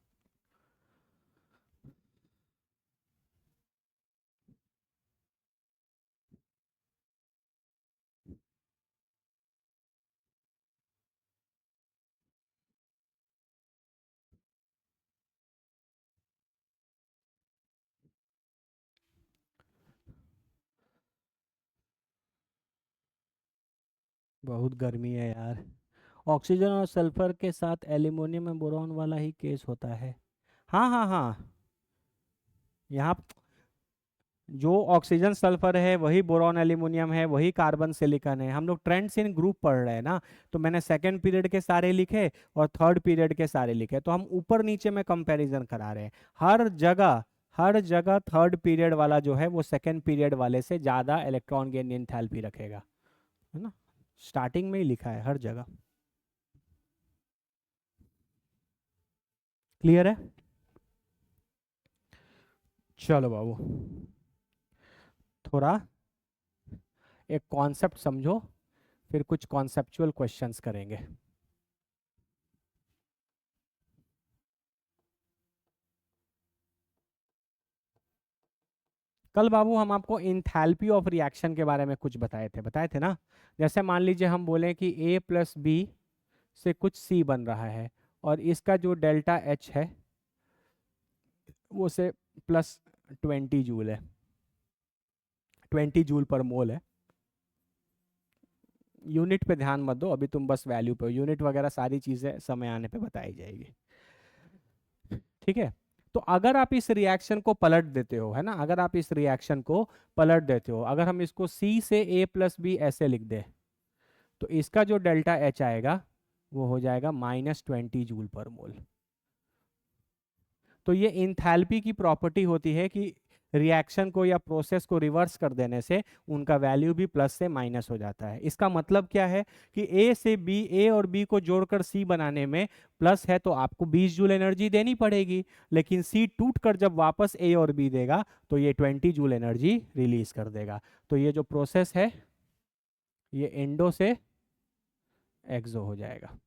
बहुत गर्मी है यार। ऑक्सीजन और सल्फर के साथ एल्यूमिनियम में बोरॉन वाला ही केस होता है। हाँ हाँ हाँ, यहाँ जो ऑक्सीजन सल्फर है वही बोरॉन एल्यूमिनियम है, वही कार्बन सिलिकॉन है। हम लोग ट्रेंड्स इन ग्रुप पढ़ रहे हैं ना, तो मैंने सेकंड पीरियड के सारे लिखे और थर्ड पीरियड के सारे लिखे, तो हम ऊपर नीचे में कंपैरिजन करा रहे हैं। हर जगह हर जगह थर्ड पीरियड वाला जो है वो सेकेंड पीरियड वाले से ज़्यादा इलेक्ट्रॉन गेन एंथैल्पी रखेगा, है ना, स्टार्टिंग में ही लिखा है हर जगह। क्लियर है? चलो बाबू, थोड़ा एक कॉन्सेप्ट समझो, फिर कुछ कॉन्सेप्चुअल क्वेश्चंस करेंगे। कल बाबू हम आपको इंथैल्पी ऑफ रिएक्शन के बारे में कुछ बताए थे ना। जैसे मान लीजिए हम बोलें कि A प्लस बी से कुछ C बन रहा है और इसका जो डेल्टा H है वो से +20 जूल है, 20 जूल पर मोल है। यूनिट पे ध्यान मत दो अभी, तुम बस वैल्यू पे, यूनिट वगैरह सारी चीज़ें समय आने पे बताई जाएगी, ठीक है। तो अगर आप इस रिएक्शन को पलट देते हो, है ना, अगर आप इस रिएक्शन को पलट देते हो, अगर हम इसको C से A प्लस बी ऐसे लिख दें, तो इसका जो डेल्टा H आएगा वो हो जाएगा -20 जूल पर मोल। तो ये इंथैल्पी की प्रॉपर्टी होती है कि रिएक्शन को या प्रोसेस को रिवर्स कर देने से उनका वैल्यू भी प्लस से माइनस हो जाता है। इसका मतलब क्या है कि ए से बी, ए और बी को जोड़कर सी बनाने में प्लस है तो आपको 20 जूल एनर्जी देनी पड़ेगी, लेकिन सी टूट कर जब वापस ए और बी देगा तो ये 20 जूल एनर्जी रिलीज कर देगा। तो ये जो प्रोसेस है ये इंडो से एक्सो हो जाएगा,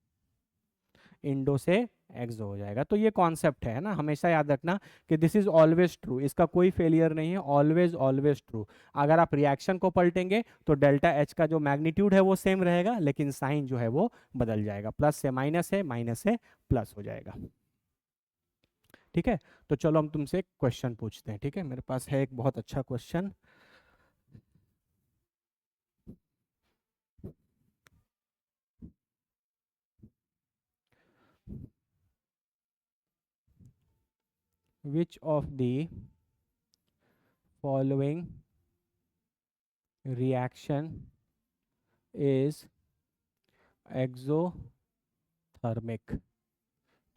इंडो से एक्सो हो जाएगा। तो ये कॉन्सेप्ट है ना, हमेशा याद रखना कि दिस इज ऑलवेज ट्रू, इसका कोई फेलियर नहीं है, ऑलवेज ऑलवेज ट्रू। अगर आप रिएक्शन को पलटेंगे तो डेल्टा एच का जो मैग्नीट्यूड है वो सेम रहेगा, लेकिन साइन जो है वो बदल जाएगा, प्लस से माइनस है, माइनस से प्लस हो जाएगा, ठीक है। तो चलो हम तुमसे एक क्वेश्चन पूछते हैं, ठीक है, मेरे पास है एक बहुत अच्छा question. Which of the following reaction is exothermic,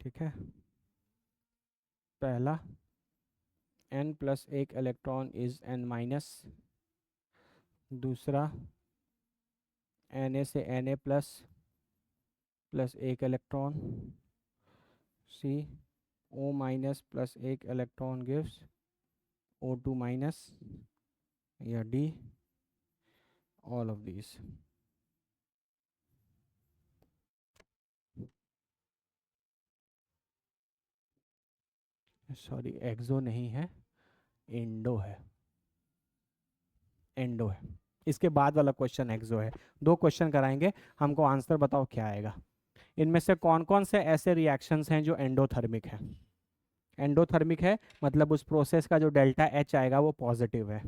ठीक है। पहला, n प्लस एक इलेक्ट्रॉन इज n माइनस। दूसरा, Na से Na प्लस प्लस एक electron. C, O minus plus एक इलेक्ट्रॉन गिव्स O2 माइनस। या D, all of these. Sorry, exo नहीं है, इंडो है, एंडो है। इसके बाद वाला क्वेश्चन एक्सो है। दो क्वेश्चन कराएंगे, हमको आंसर बताओ क्या आएगा। इनमें से कौन कौन से ऐसे रिएक्शंस हैं जो एंडोथर्मिक हैं? एंडोथर्मिक है मतलब उस प्रोसेस का जो डेल्टा एच आएगा वो पॉजिटिव है।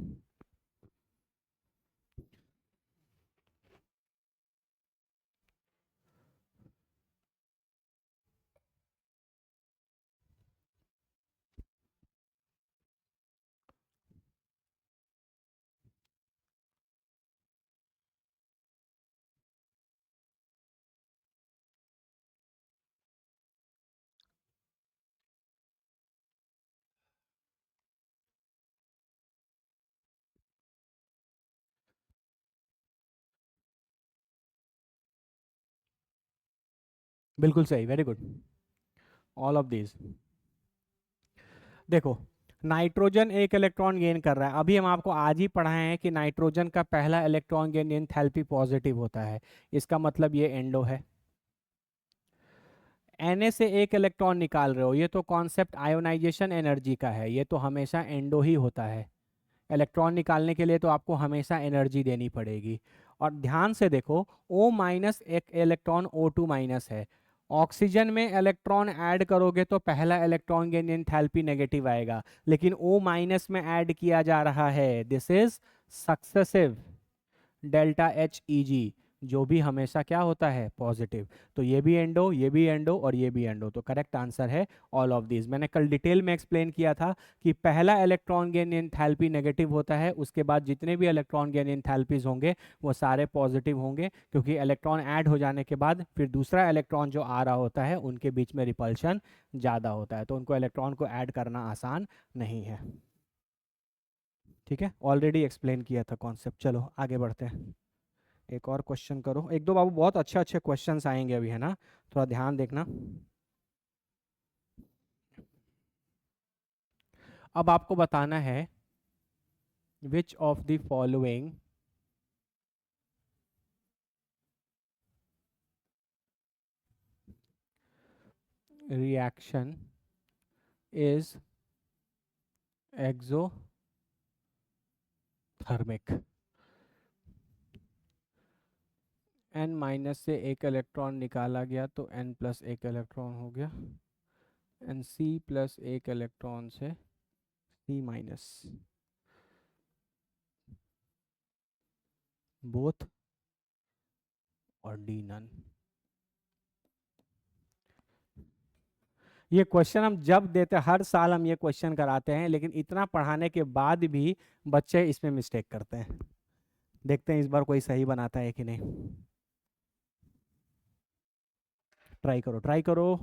बिल्कुल सही, very good, all of these. देखो, नाइट्रोजन एक इलेक्ट्रॉन गेन कर रहा है, अभी हम आपको आज ही पढ़ाए हैं कि नाइट्रोजन का पहला इलेक्ट्रॉन गेन एंथैल्पी पॉजिटिव होता है, इसका मतलब ये एंडो है। Na से एक इलेक्ट्रॉन निकाल रहे हो, ये तो कॉन्सेप्ट आयोनाइजेशन एनर्जी का है, ये तो हमेशा एंडो ही होता है। इलेक्ट्रॉन निकालने के लिए तो आपको हमेशा एनर्जी देनी पड़ेगी। और ध्यान से देखो, O माइनस एक इलेक्ट्रॉन O2 माइनस है, ऑक्सीजन में इलेक्ट्रॉन ऐड करोगे तो पहला इलेक्ट्रॉन गेन एंथैल्पी नेगेटिव आएगा, लेकिन O माइनस में ऐड किया जा रहा है, this is successive delta H Eg। जो भी हमेशा क्या होता है, पॉजिटिव। तो ये भी एंडो, ये भी एंडो और ये भी एंडो, तो करेक्ट आंसर है ऑल ऑफ दीज। मैंने कल डिटेल में एक्सप्लेन किया था कि पहला इलेक्ट्रॉन गेन एंथैल्पी नेगेटिव होता है, उसके बाद जितने भी इलेक्ट्रॉन गेन एंथैल्पीज होंगे वो सारे पॉजिटिव होंगे, क्योंकि इलेक्ट्रॉन ऐड हो जाने के बाद फिर दूसरा इलेक्ट्रॉन जो आ रहा होता है उनके बीच में रिपल्शन ज़्यादा होता है, तो उनको इलेक्ट्रॉन को ऐड करना आसान नहीं है। ठीक है, ऑलरेडी एक्सप्लेन किया था कॉन्सेप्ट। चलो आगे बढ़ते हैं, एक और क्वेश्चन करो। एक दो बाबू बहुत अच्छे अच्छे क्वेश्चंस आएंगे अभी, है ना, थोड़ा ध्यान देखना। अब आपको बताना है विच of the following reaction is exothermic. n minus से एक इलेक्ट्रॉन निकाला गया तो n प्लस एक इलेक्ट्रॉन हो गया, एन सी प्लस एक इलेक्ट्रॉन से सी माइनस, बोथ और डी नन। ये क्वेश्चन हम जब देते हैं, हर साल हम ये क्वेश्चन कराते हैं, लेकिन इतना पढ़ाने के बाद भी बच्चे इसमें मिस्टेक करते हैं। देखते हैं इस बार कोई सही बनाता है कि नहीं। ट्राई करो, ट्राई करो।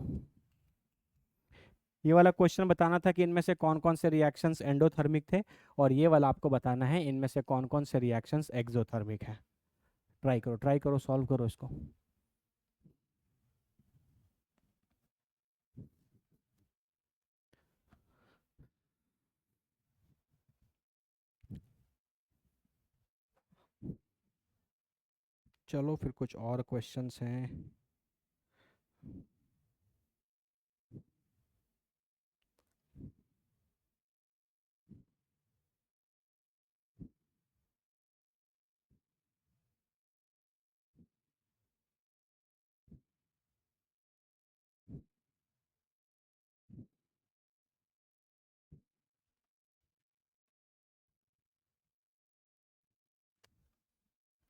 ये वाला क्वेश्चन बताना था कि इनमें से कौन कौन से रिएक्शंस एंडोथर्मिक थे, और ये वाला आपको बताना है इनमें से कौन कौन से रिएक्शंस एक्सोथर्मिक है। ट्राई करो, ट्राई करो, सॉल्व करो इसको। चलो फिर कुछ और क्वेश्चंस हैं।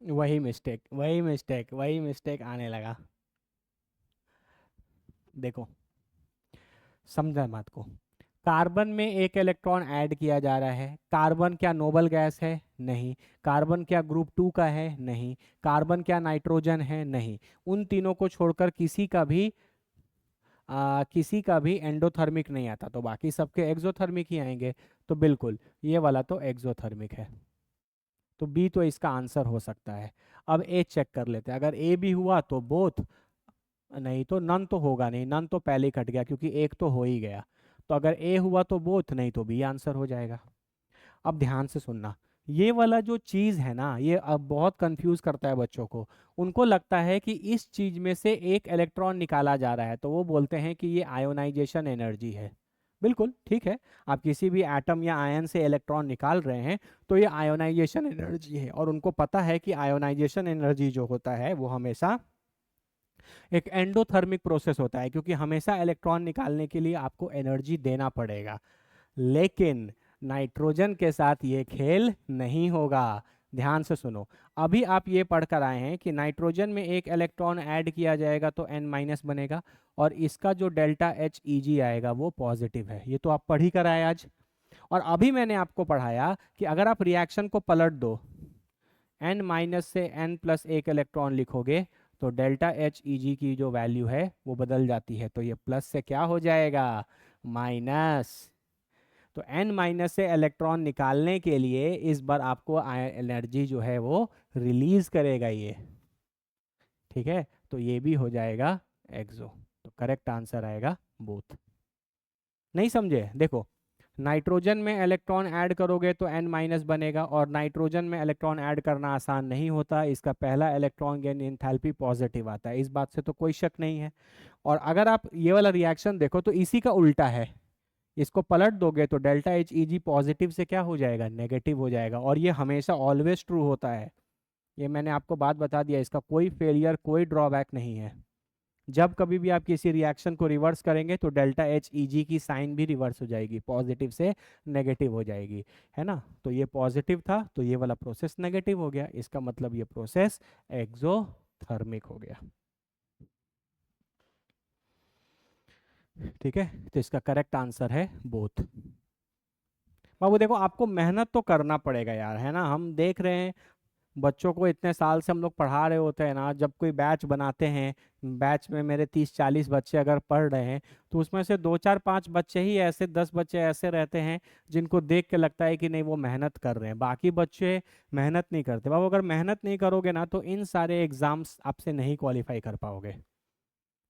वही मिस्टेक, वही मिस्टेक, वही मिस्टेक आने लगा। देखो, समझा बात को। कार्बन में एक इलेक्ट्रॉन ऐड किया जा रहा है। कार्बन क्या नोबल गैस है? नहीं। कार्बन क्या ग्रुप 2 का है? नहीं। कार्बन क्या नाइट्रोजन है? नहीं। उन तीनों को छोड़कर किसी का भी एंडोथर्मिक नहीं आता, तो बाकी सबके एक्सोथर्मिक ही आएंगे। तो बिल्कुल ये वाला तो एक्सोथर्मिक है, तो बी तो इसका आंसर हो सकता है। अब ए चेक कर लेते हैं, अगर ए भी हुआ तो बोथ, नहीं तो नन तो होगा नहीं, नन तो पहले ही कट गया क्योंकि एक तो हो ही गया। तो अगर ए हुआ तो बोथ, नहीं तो बी आंसर हो जाएगा। अब ध्यान से सुनना, ये वाला जो चीज़ है ना, ये अब बहुत कंफ्यूज करता है बच्चों को। उनको लगता है कि इस चीज़ में से एक इलेक्ट्रॉन निकाला जा रहा है, तो वो बोलते हैं कि ये आयोनाइजेशन एनर्जी है। बिल्कुल ठीक है, आप किसी भी एटम या आयन से इलेक्ट्रॉन निकाल रहे हैं तो ये आयोनाइजेशन एनर्जी है, और उनको पता है कि आयोनाइजेशन एनर्जी जो होता है वो हमेशा एक एंडोथर्मिक प्रोसेस होता है, क्योंकि हमेशा इलेक्ट्रॉन निकालने के लिए आपको एनर्जी देना पड़ेगा। लेकिन नाइट्रोजन के साथ ये खेल नहीं होगा। ध्यान से सुनो, अभी आप ये पढ़ कर आए हैं कि नाइट्रोजन में एक इलेक्ट्रॉन ऐड किया जाएगा तो n माइनस बनेगा, और इसका जो डेल्टा एच ई जी आएगा वो पॉजिटिव है। ये तो आप पढ़ ही कर आए आज। और अभी मैंने आपको पढ़ाया कि अगर आप रिएक्शन को पलट दो, n माइनस से n प्लस एक इलेक्ट्रॉन लिखोगे, तो डेल्टा एच ई जी की जो वैल्यू है वो बदल जाती है, तो ये प्लस से क्या हो जाएगा, माइनस। तो n माइनस से इलेक्ट्रॉन निकालने के लिए इस बार आपको एनर्जी जो है वो रिलीज करेगा ये। ठीक है, तो ये भी हो जाएगा एक्सो, तो करेक्ट आंसर आएगा बोथ। नहीं समझे? देखो, नाइट्रोजन में इलेक्ट्रॉन ऐड करोगे तो n माइनस बनेगा, और नाइट्रोजन में इलेक्ट्रॉन ऐड करना आसान नहीं होता, इसका पहला इलेक्ट्रॉन गेन एंथैल्पी पॉजिटिव आता है, इस बात से तो कोई शक नहीं है। और अगर आप ये वाला रिएक्शन देखो तो इसी का उल्टा है, इसको पलट दोगे तो डेल्टा एच ई जी पॉजिटिव से क्या हो जाएगा, नेगेटिव हो जाएगा, और ये हमेशा ऑलवेज ट्रू होता है। ये मैंने आपको बात बता दिया, इसका कोई फेलियर कोई ड्रॉबैक नहीं है। जब कभी भी आप किसी रिएक्शन को रिवर्स करेंगे तो डेल्टा एच ई जी की साइन भी रिवर्स हो जाएगी, पॉजिटिव से नेगेटिव हो जाएगी, है ना। तो ये पॉजिटिव था तो ये वाला प्रोसेस नेगेटिव हो गया, इसका मतलब ये प्रोसेस एक्सोथर्मिक हो गया। ठीक है, तो इसका करेक्ट आंसर है बोथ। बाबू देखो, आपको मेहनत तो करना पड़ेगा यार, है ना। हम देख रहे हैं बच्चों को, इतने साल से हम लोग पढ़ा रहे होते हैं ना, जब कोई बैच बनाते हैं, बैच में मेरे 30-40 बच्चे अगर पढ़ रहे हैं, तो उसमें से 2-4-5 बच्चे ही ऐसे, 10 बच्चे ऐसे रहते हैं जिनको देख के लगता है कि नहीं वो मेहनत कर रहे हैं, बाकी बच्चे मेहनत नहीं करते। बाबू अगर मेहनत नहीं करोगे ना तो इन सारे एग्जाम्स आपसे नहीं क्वालिफाई कर पाओगे,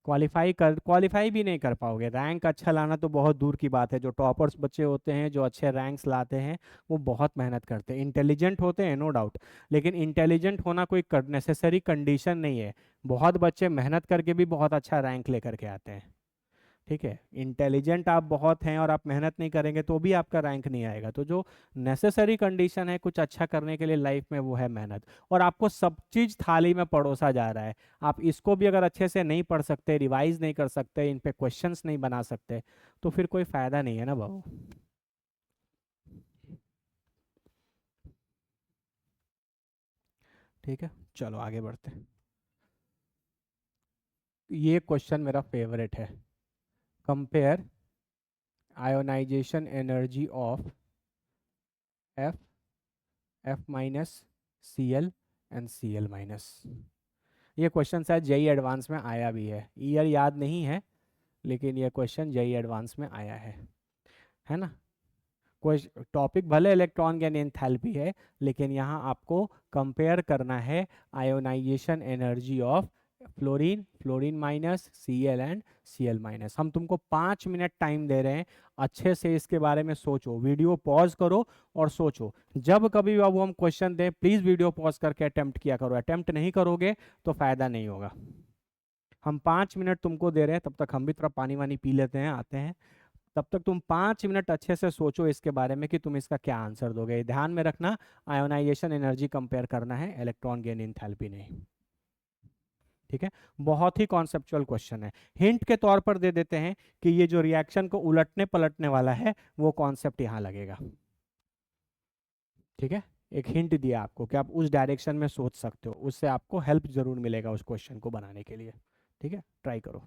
क्वालिफाई भी नहीं कर पाओगे। रैंक अच्छा लाना तो बहुत दूर की बात है, जो टॉपर्स बच्चे होते हैं, जो अच्छे रैंक्स लाते हैं, वो बहुत मेहनत करते हैं, इंटेलिजेंट होते हैं नो डाउट, लेकिन इंटेलिजेंट होना कोई नेसेसरी कंडीशन नहीं है। बहुत बच्चे मेहनत करके भी बहुत अच्छा रैंक लेकर के आते हैं। ठीक है, इंटेलिजेंट आप बहुत हैं और आप मेहनत नहीं करेंगे तो भी आपका रैंक नहीं आएगा। तो जो नेसेसरी कंडीशन है कुछ अच्छा करने के लिए लाइफ में, वो है मेहनत। और आपको सब चीज थाली में परोसा जा रहा है, आप इसको भी अगर अच्छे से नहीं पढ़ सकते, रिवाइज नहीं कर सकते, इन पे क्वेश्चंस नहीं बना सकते, तो फिर कोई फायदा नहीं है ना बाबू। ठीक है, चलो आगे बढ़ते हैं। ये क्वेश्चन मेरा फेवरेट है। Compare ionization energy of F F minus C L and C L minus. ये क्वेश्चन शायद जेई एडवांस में आया भी है, ईयर याद नहीं है, लेकिन ये क्वेश्चन जेई एडवांस में आया है ना। कोई टॉपिक भले इलेक्ट्रॉन गैन एंथैल्पी है, लेकिन यहाँ आपको कंपेयर करना है ionization energy of fluorine, fluorine minus, C L and C L minus. हम तुमको 5 मिनट टाइम दे रहे हैं, अच्छे से इसके बारे में सोचो, वीडियो पॉज करो और सोचो। जब कभी बाबू हम क्वेश्चन दें, प्लीज़ वीडियो पॉज करके अटेम्प्ट किया करो, अटेम्प्ट नहीं करोगे तो फ़ायदा नहीं होगा। हम 5 मिनट तुमको दे रहे हैं, तब तक हम भी थोड़ा पानी वानी पी लेते हैं, आते हैं। तब तक तुम 5 मिनट अच्छे से सोचो इसके बारे में कि तुम इसका क्या आंसर दोगे। ध्यान में रखना, आयोनाइजेशन एनर्जी कंपेयर करना है, इलेक्ट्रॉन गेन इंथैल्पी नहीं। ठीक है, बहुत ही कॉन्सेप्चुअल क्वेश्चन है। हिंट के तौर पर दे देते हैं कि ये जो रिएक्शन को उलटने पलटने वाला है, वो कॉन्सेप्ट यहाँ लगेगा। ठीक है, एक हिंट दिया आपको कि आप उस डायरेक्शन में सोच सकते हो, उससे आपको हेल्प जरूर मिलेगा उस क्वेश्चन को बनाने के लिए। ठीक है, ट्राई करो।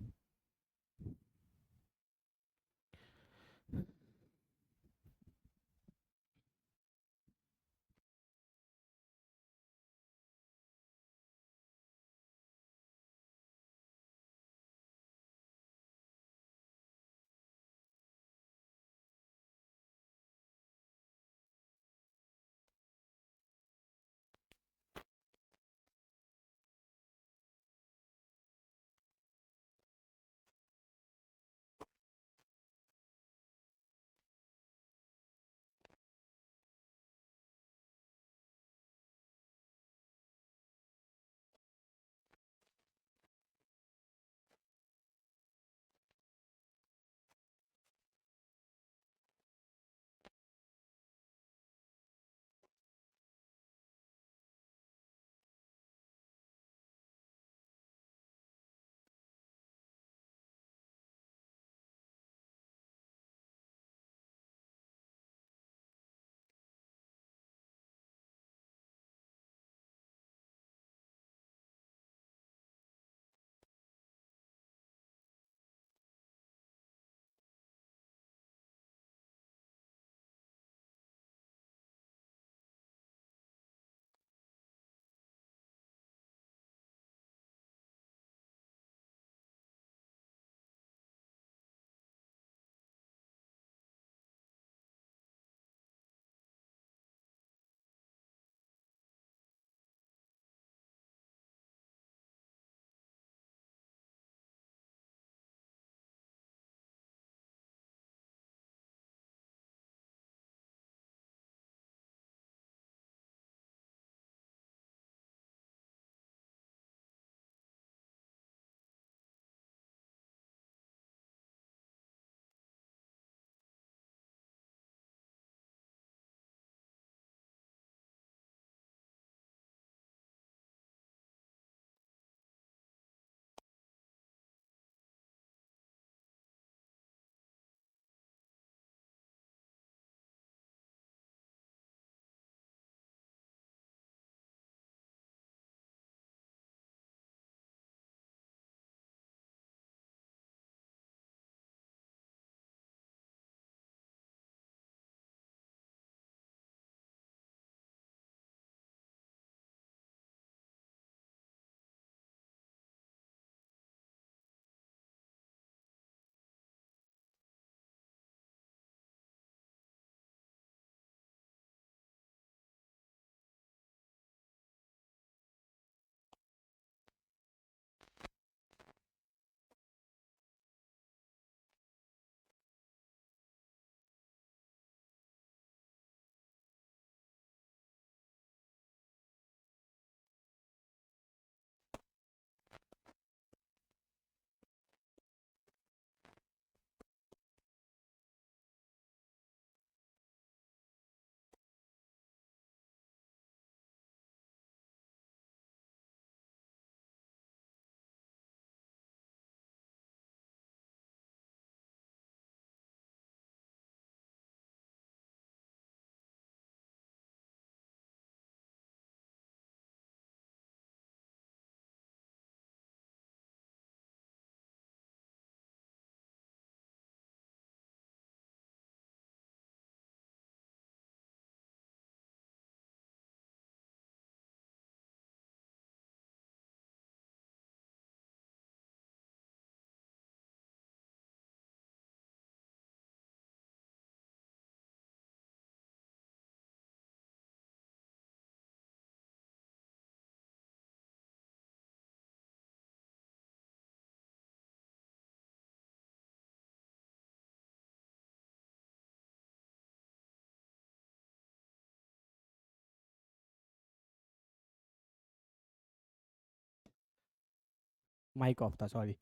माइक ऑफ था, सॉरी,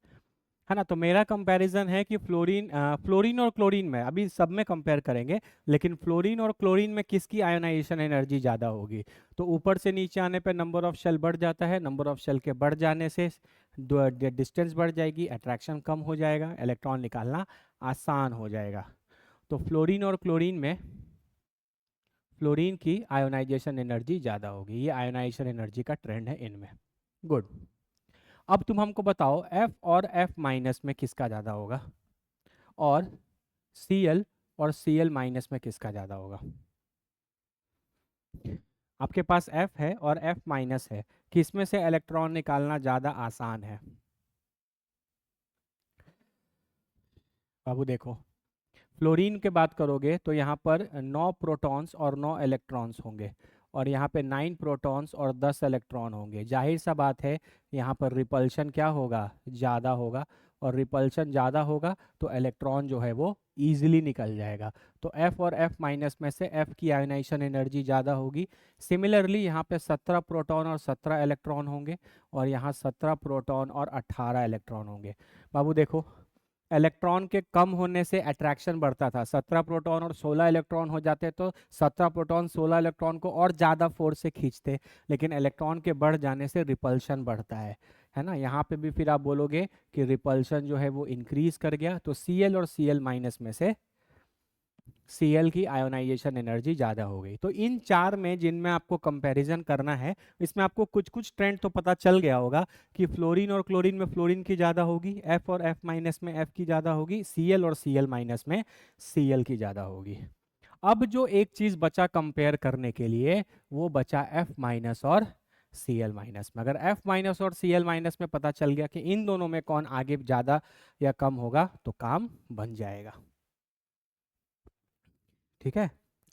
है ना। तो मेरा कंपैरिजन है कि फ्लोरीन और क्लोरीन में, अभी सब में कंपेयर करेंगे, लेकिन फ्लोरीन और क्लोरीन में किसकी आयोनाइजेशन एनर्जी ज़्यादा होगी। तो ऊपर से नीचे आने पे नंबर ऑफ शेल बढ़ जाता है, नंबर ऑफ शेल के बढ़ जाने से डिस्टेंस बढ़ जाएगी, अट्रैक्शन कम हो जाएगा, इलेक्ट्रॉन निकालना आसान हो जाएगा। तो फ्लोरीन और क्लोरीन में फ्लोरीन की आयोनाइजेशन एनर्जी ज़्यादा होगी। ये आयोनाइजेशन एनर्जी का ट्रेंड है इनमें। गुड। अब तुम हमको बताओ F और F माइनस में किसका ज़्यादा होगा, और Cl और Cl माइनस में किसका ज़्यादा होगा। आपके पास F है और F माइनस है, किसमें से इलेक्ट्रॉन निकालना ज़्यादा आसान है। बाबू देखो, फ्लोरीन के बात करोगे तो यहाँ पर 9 प्रोटॉन्स और 9 इलेक्ट्रॉन्स होंगे, और यहाँ पे 9 प्रोटॉन्स और 10 इलेक्ट्रॉन होंगे। जाहिर सा बात है यहाँ पर रिपल्शन क्या होगा, ज़्यादा होगा, और रिपल्शन ज़्यादा होगा तो इलेक्ट्रॉन जो है वो ईजिली निकल जाएगा। तो F और F माइनस में से F की आयोनाइजेशन एनर्जी ज़्यादा होगी। सिमिलरली यहाँ पे 17 प्रोटॉन और 17 इलेक्ट्रॉन होंगे, और यहाँ 17 प्रोटॉन और 18 इलेक्ट्रॉन होंगे। बाबू देखो, इलेक्ट्रॉन के कम होने से अट्रैक्शन बढ़ता था, 17 प्रोटॉन और 16 इलेक्ट्रॉन हो जाते तो 17 प्रोटॉन 16 इलेक्ट्रॉन को और ज़्यादा फोर्स से खींचते, लेकिन इलेक्ट्रॉन के बढ़ जाने से रिपल्शन बढ़ता है ना। यहाँ पे भी फिर आप बोलोगे कि रिपल्शन जो है वो इंक्रीज कर गया, तो Cl और Cl माइनस में से Cl की आयोनाइजेशन एनर्जी ज़्यादा हो गई। तो इन चार में जिनमें आपको कंपैरिजन करना है, इसमें आपको कुछ कुछ ट्रेंड तो पता चल गया होगा कि फ्लोरीन और क्लोरीन में फ्लोरीन की ज़्यादा होगी, F और F माइनस में F की ज़्यादा होगी, Cl और Cl माइनस में Cl की ज़्यादा होगी। अब जो एक चीज़ बचा कंपेयर करने के लिए, वो बचा F माइनस और Cl माइनस में। अगर F माइनस और Cl माइनस में पता चल गया कि इन दोनों में कौन आगे ज़्यादा या कम होगा, तो काम बन जाएगा। ठीक है,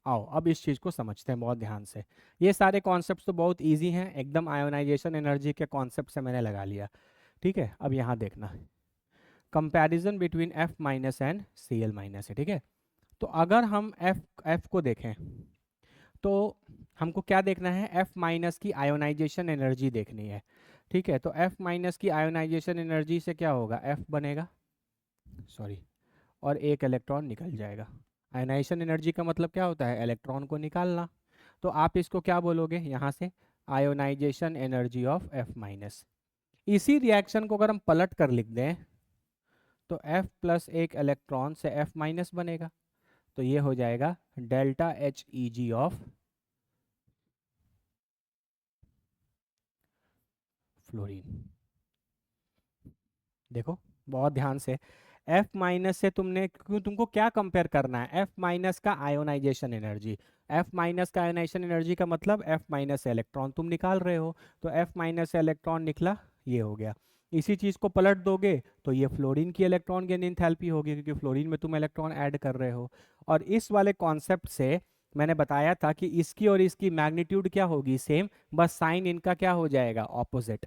आओ अब इस चीज़ को समझते हैं बहुत ध्यान से। ये सारे कॉन्सेप्ट्स तो बहुत इजी हैं, एकदम आयोनाइजेशन एनर्जी के कॉन्सेप्ट से मैंने लगा लिया। ठीक है, अब यहाँ देखना, comparison between F minus and Cl minus है। ठीक है, तो अगर हम F को देखें तो हमको क्या देखना है, F माइनस की आयोनाइजेशन एनर्जी देखनी है। ठीक है, तो F माइनस की आयोनाइजेशन एनर्जी से क्या होगा, F बनेगा, सॉरी, और एक इलेक्ट्रॉन निकल जाएगा। आयनाइजेशन एनर्जी का मतलब क्या होता है, इलेक्ट्रॉन को निकालना। तो आप इसको क्या बोलोगे यहाँ से, ionization energy of F minus. इसी रिएक्शन को अगर हम पलट कर लिख दें तो F प्लस एक इलेक्ट्रॉन से F माइनस बनेगा, तो ये हो जाएगा डेल्टा HEG ऑफ फ्लोरीन। देखो बहुत ध्यान से, F माइनस से तुमको क्या कंपेयर करना है, F माइनस का आयोनाइजेशन एनर्जी। F माइनस का आयोनाइजेशन एनर्जी का मतलब F माइनस से इलेक्ट्रॉन तुम निकाल रहे हो, तो F माइनस से इलेक्ट्रॉन निकला, ये हो गया। इसी चीज़ को पलट दोगे तो ये फ्लोरीन की इलेक्ट्रॉन गेन एंथैल्पी होगी, क्योंकि फ्लोरीन में तुम इलेक्ट्रॉन ऐड कर रहे हो। और इस वाले कॉन्सेप्ट से मैंने बताया था कि इसकी और इसकी मैग्नीट्यूड क्या होगी, सेम, बस साइन इनका क्या हो जाएगा, ऑपोजिट।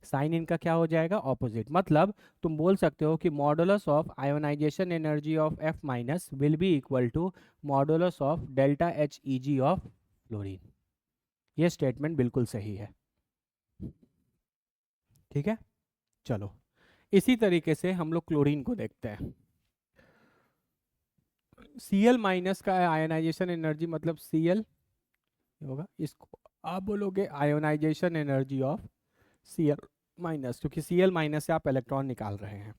साइन इनका क्या हो जाएगा, ऑपोजिट। मतलब तुम बोल सकते हो कि modulus of ionization energy of F minus will be equal to modulus of delta HEG of fluorine. ये स्टेटमेंट बिल्कुल सही है। ठीक है, चलो इसी तरीके से हम लोग क्लोरीन को देखते हैं। Cl माइनस का आयोनाइजेशन एनर्जी मतलब Cl होगा, इसको आप बोलोगे ionization energy of Cl minus, क्योंकि Cl माइनस से आप इलेक्ट्रॉन निकाल रहे हैं।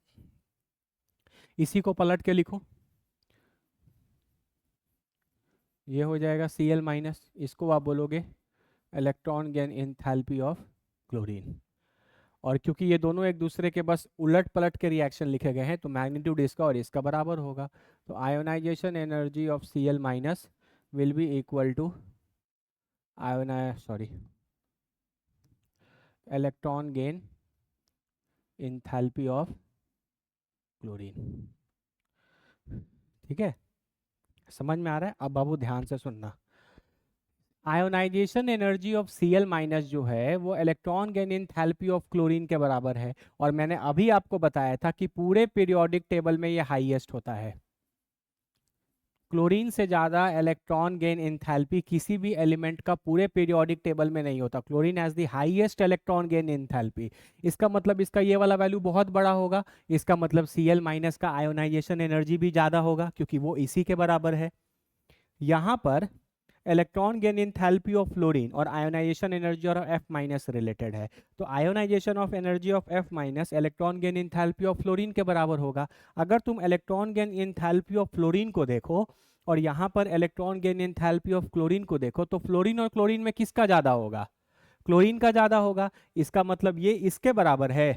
इसी को पलट के लिखो, ये हो जाएगा Cl माइनस, इसको आप बोलोगे electron gain enthalpy of chlorine. और क्योंकि ये दोनों एक दूसरे के बस उलट पलट के रिएक्शन लिखे गए हैं, तो मैग्नीट्यूड इसका और इसका बराबर होगा। तो ionization energy of Cl minus will be equal to electron gain enthalpy of chlorine. ठीक है, समझ में आ रहा है। अब बाबू ध्यान से सुनना, ionization energy of Cl minus जो है वो electron gain enthalpy of chlorine के बराबर है, और मैंने अभी आपको बताया था कि पूरे पीरियोडिक टेबल में ये हाईएस्ट होता है। क्लोरीन से ज़्यादा इलेक्ट्रॉन गेन एंथैल्पी किसी भी एलिमेंट का पूरे पीरियोडिक टेबल में नहीं होता। Chlorine has the highest electron gain enthalpy. इसका मतलब इसका ये वाला वैल्यू बहुत बड़ा होगा। इसका मतलब Cl माइनस का आयोनाइजेशन एनर्जी भी ज़्यादा होगा क्योंकि वो इसी के बराबर है। यहाँ पर electron gain enthalpy of fluorine और आयोनाइजेशन एनर्जी और F माइनस रिलेटेड है। तो ionization of energy of F minus electron gain enthalpy of fluorine के बराबर होगा। अगर तुम electron gain enthalpy of fluorine को देखो और यहाँ पर electron gain enthalpy of chlorine को देखो तो फ्लोरीन और क्लोरीन में किसका ज़्यादा होगा? क्लोरीन का ज़्यादा होगा। इसका मतलब ये इसके बराबर है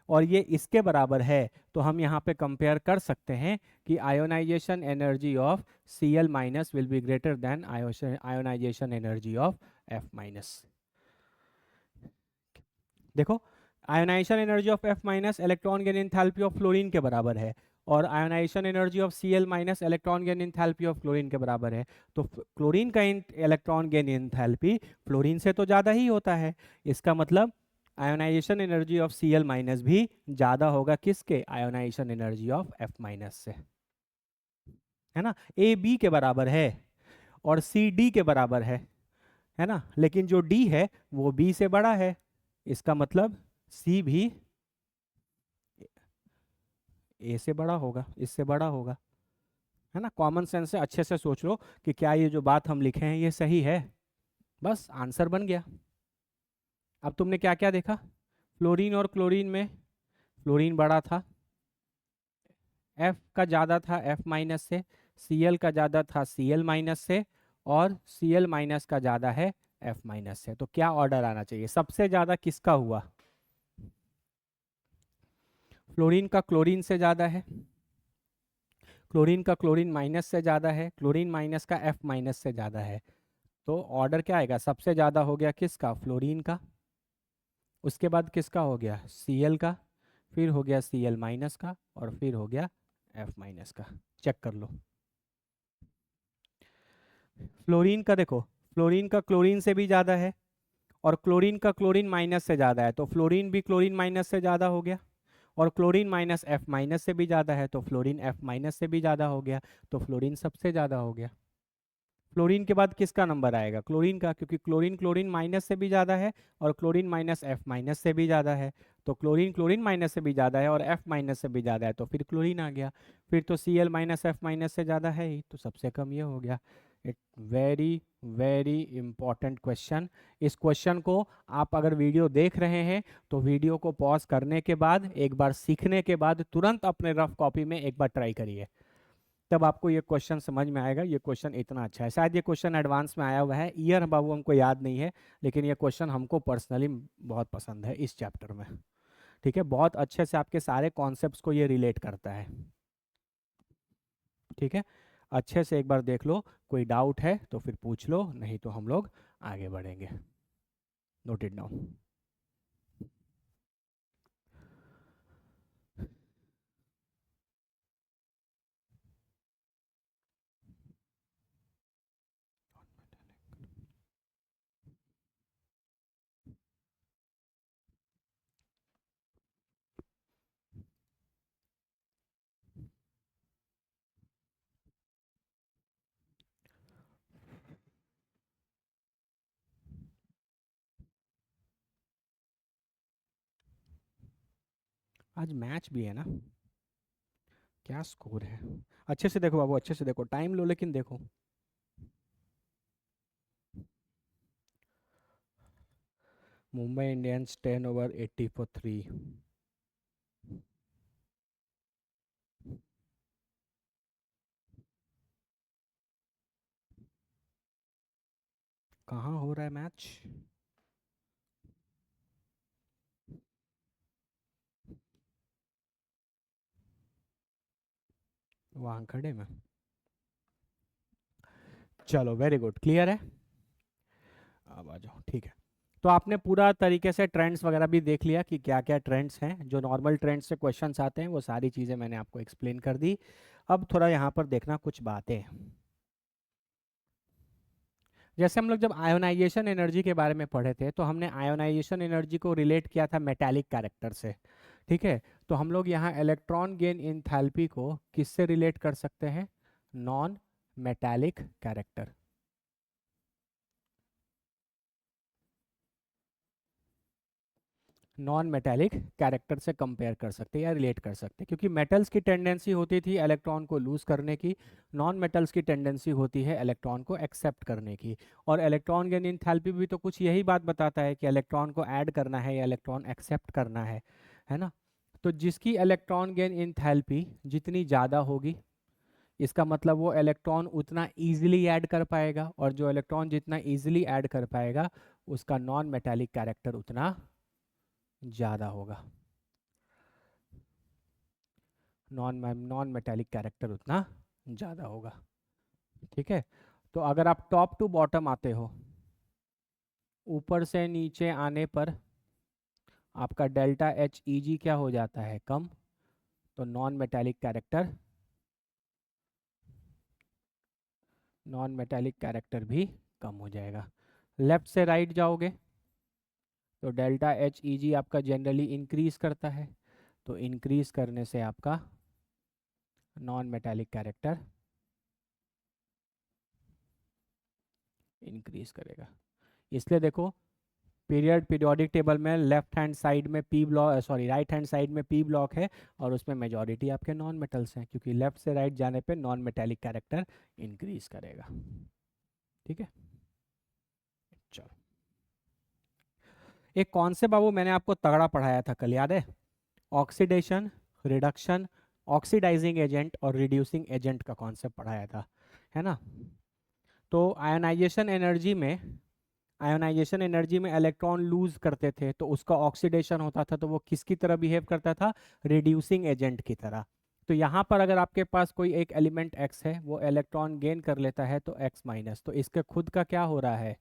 और ये इसके बराबर है। तो हम यहाँ पे कंपेयर कर सकते हैं कि ionisation energy of Cl minus will be greater than ionisation energy of F minus. देखो, ionisation energy of F minus electron gain enthalpy of fluorine के बराबर है और ionisation energy of Cl minus electron gain enthalpy of chlorine के बराबर है। तो chlorine का इलेक्ट्रॉन गेन एंथैल्पी फ्लोरीन से तो ज़्यादा ही होता है। इसका मतलब ionization energy of Cl minus भी ज़्यादा होगा किसके? Ionization energy of F minus से, है ना। A B के बराबर है और C D के बराबर है ना। लेकिन जो D है वो B से बड़ा है। इसका मतलब C भी A से बड़ा होगा, इससे बड़ा होगा, है ना। कॉमन सेंस से अच्छे से सोच लो कि क्या ये जो बात हम लिखे हैं ये सही है। बस आंसर बन गया। अब तुमने क्या क्या देखा? फ्लोरीन और क्लोरीन में फ्लोरीन बड़ा था, F का ज़्यादा था F माइनस से, Cl का ज़्यादा था Cl माइनस से और Cl माइनस का ज़्यादा है F माइनस से। तो क्या ऑर्डर आना चाहिए? सबसे ज़्यादा किसका हुआ? फ्लोरीन का क्लोरीन से ज़्यादा है, क्लोरीन का क्लोरीन माइनस से ज़्यादा है, क्लोरीन माइनस का F माइनस से ज़्यादा है। तो ऑर्डर क्या आएगा? सबसे ज़्यादा हो गया किसका? फ्लोरीन का। उसके बाद किसका हो गया? Cl का। फिर हो गया Cl माइनस का और फिर हो गया F माइनस का। चेक कर लो। फ्लोरीन का देखो, फ्लोरीन का क्लोरीन से भी ज़्यादा है और क्लोरीन का क्लोरीन माइनस से ज़्यादा है, तो फ्लोरीन भी क्लोरीन माइनस से ज़्यादा हो गया और क्लोरीन माइनस F माइनस से भी ज़्यादा है, तो फ्लोरीन F माइनस से भी ज़्यादा हो गया। तो फ्लोरीन सबसे ज़्यादा हो गया। फ्लोरीन के बाद किसका नंबर आएगा? क्लोरीन का, क्योंकि क्लोरीन क्लोरीन माइनस से भी ज़्यादा है और क्लोरीन माइनस F माइनस से भी ज़्यादा है। तो क्लोरीन क्लोरीन माइनस से भी ज़्यादा है और F माइनस से भी ज़्यादा है, तो फिर क्लोरीन आ गया। फिर तो Cl माइनस F माइनस से ज़्यादा है ही, तो सबसे कम ये हो गया। It very very important question. इस क्वेश्चन को आप अगर वीडियो देख रहे हैं तो वीडियो को पॉज करने के बाद, एक बार सीखने के बाद तुरंत अपने रफ कॉपी में एक बार ट्राई करिए, तब आपको ये क्वेश्चन समझ में आएगा। ये क्वेश्चन इतना अच्छा है। शायद ये क्वेश्चन एडवांस में आया हुआ है, ईयर बाबू हमको याद नहीं है, लेकिन ये क्वेश्चन हमको पर्सनली बहुत पसंद है इस चैप्टर में। ठीक है, बहुत अच्छे से आपके सारे कॉन्सेप्ट्स को ये रिलेट करता है। ठीक है, अच्छे से एक बार देख लो। कोई डाउट है तो फिर पूछ लो, नहीं तो हम लोग आगे बढ़ेंगे। Note it down. आज मैच भी है ना, क्या स्कोर है? अच्छे से देखो बाबू, अच्छे से देखो, टाइम लो लेकिन देखो। Mumbai Indians 10 over 80 for 3। कहाँ हो रहा है मैच? वानखेड़े में। चलो वेरी गुड, क्लियर है। अब आ जाओ, ठीक है। तो आपने पूरा तरीके से ट्रेंड्स वगैरह भी देख लिया कि क्या क्या ट्रेंड्स हैं, जो नॉर्मल ट्रेंड्स से क्वेश्चंस आते हैं वो सारी चीज़ें मैंने आपको एक्सप्लेन कर दी। अब थोड़ा यहाँ पर देखना कुछ बातें। जैसे हम लोग जब आयोनाइजेशन एनर्जी के बारे में पढ़े थे तो हमने आयोनाइजेशन एनर्जी को रिलेट किया था मेटालिक कैरेक्टर से। ठीक है, तो हम लोग यहाँ इलेक्ट्रॉन गेन एंथैल्पी को किससे रिलेट कर सकते हैं? Non metallic character. Non metallic character से कंपेयर कर सकते हैं या रिलेट कर सकते हैं, क्योंकि मेटल्स की टेंडेंसी होती थी इलेक्ट्रॉन को लूज करने की, नॉन मेटल्स की टेंडेंसी होती है इलेक्ट्रॉन को एक्सेप्ट करने की। और इलेक्ट्रॉन गेन इंथैल्पी भी तो कुछ यही बात बताता है कि इलेक्ट्रॉन को ऐड करना है या इलेक्ट्रॉन एक्सेप्ट करना है ना। तो जिसकी इलेक्ट्रॉन गेन इंथैल्पी जितनी ज़्यादा होगी, इसका मतलब वो इलेक्ट्रॉन उतना ईजिली ऐड कर पाएगा, और जो इलेक्ट्रॉन जितना ईजिली ऐड कर पाएगा उसका नॉन मेटेलिक कैरेक्टर उतना ज़्यादा होगा, नॉन मेटेलिक कैरेक्टर उतना ज़्यादा होगा। ठीक है, तो अगर आप टॉप टू बॉटम आते हो, ऊपर से नीचे आने पर आपका डेल्टा एच ई जी क्या हो जाता है, कम, तो नॉन मेटेलिक कैरेक्टर भी कम हो जाएगा। लेफ्ट से राइट जाओगे तो डेल्टा एच ई जी आपका जनरली इंक्रीज करता है, तो इंक्रीज करने से आपका नॉन मेटेलिक कैरेक्टर इंक्रीज करेगा। इसलिए देखो, पीरियोडिक टेबल में लेफ्ट हैंड साइड में P block, sorry right hand side में पी ब्लॉक है, और उसमें मेजॉरिटी आपके नॉन मेटल्स हैं, क्योंकि लेफ्ट से राइट जाने पे नॉन मेटेलिक कैरेक्टर इंक्रीज करेगा। ठीक है, चलो एक कॉन्सेप्ट बाबू मैंने आपको तगड़ा पढ़ाया था कल, याद है? ऑक्सीडेशन, रिडक्शन, ऑक्सीडाइजिंग एजेंट और रिड्यूसिंग एजेंट का कॉन्सेप्ट पढ़ाया था, है ना। तो आयोनाइजेशन एनर्जी में इलेक्ट्रॉन लूज करते थे तो उसका ऑक्सीडेशन होता था, तो वो किसकी तरह बिहेव करता था, रिड्यूसिंग एजेंट की तरह। तो यहाँ पर अगर आपके पास कोई एक एलिमेंट x है, वो इलेक्ट्रॉन गेन कर लेता है तो x माइनस, तो इसके खुद का क्या हो रहा है,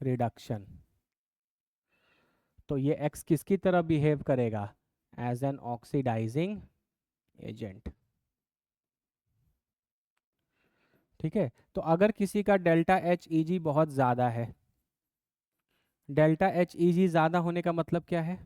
रिडक्शन। तो ये x किसकी तरह बिहेव करेगा, एज एन ऑक्सीडाइजिंग एजेंट। ठीक है, तो अगर किसी का डेल्टा एच ई जी बहुत ज़्यादा है, डेल्टा एच ई जी ज़्यादा होने का मतलब क्या है,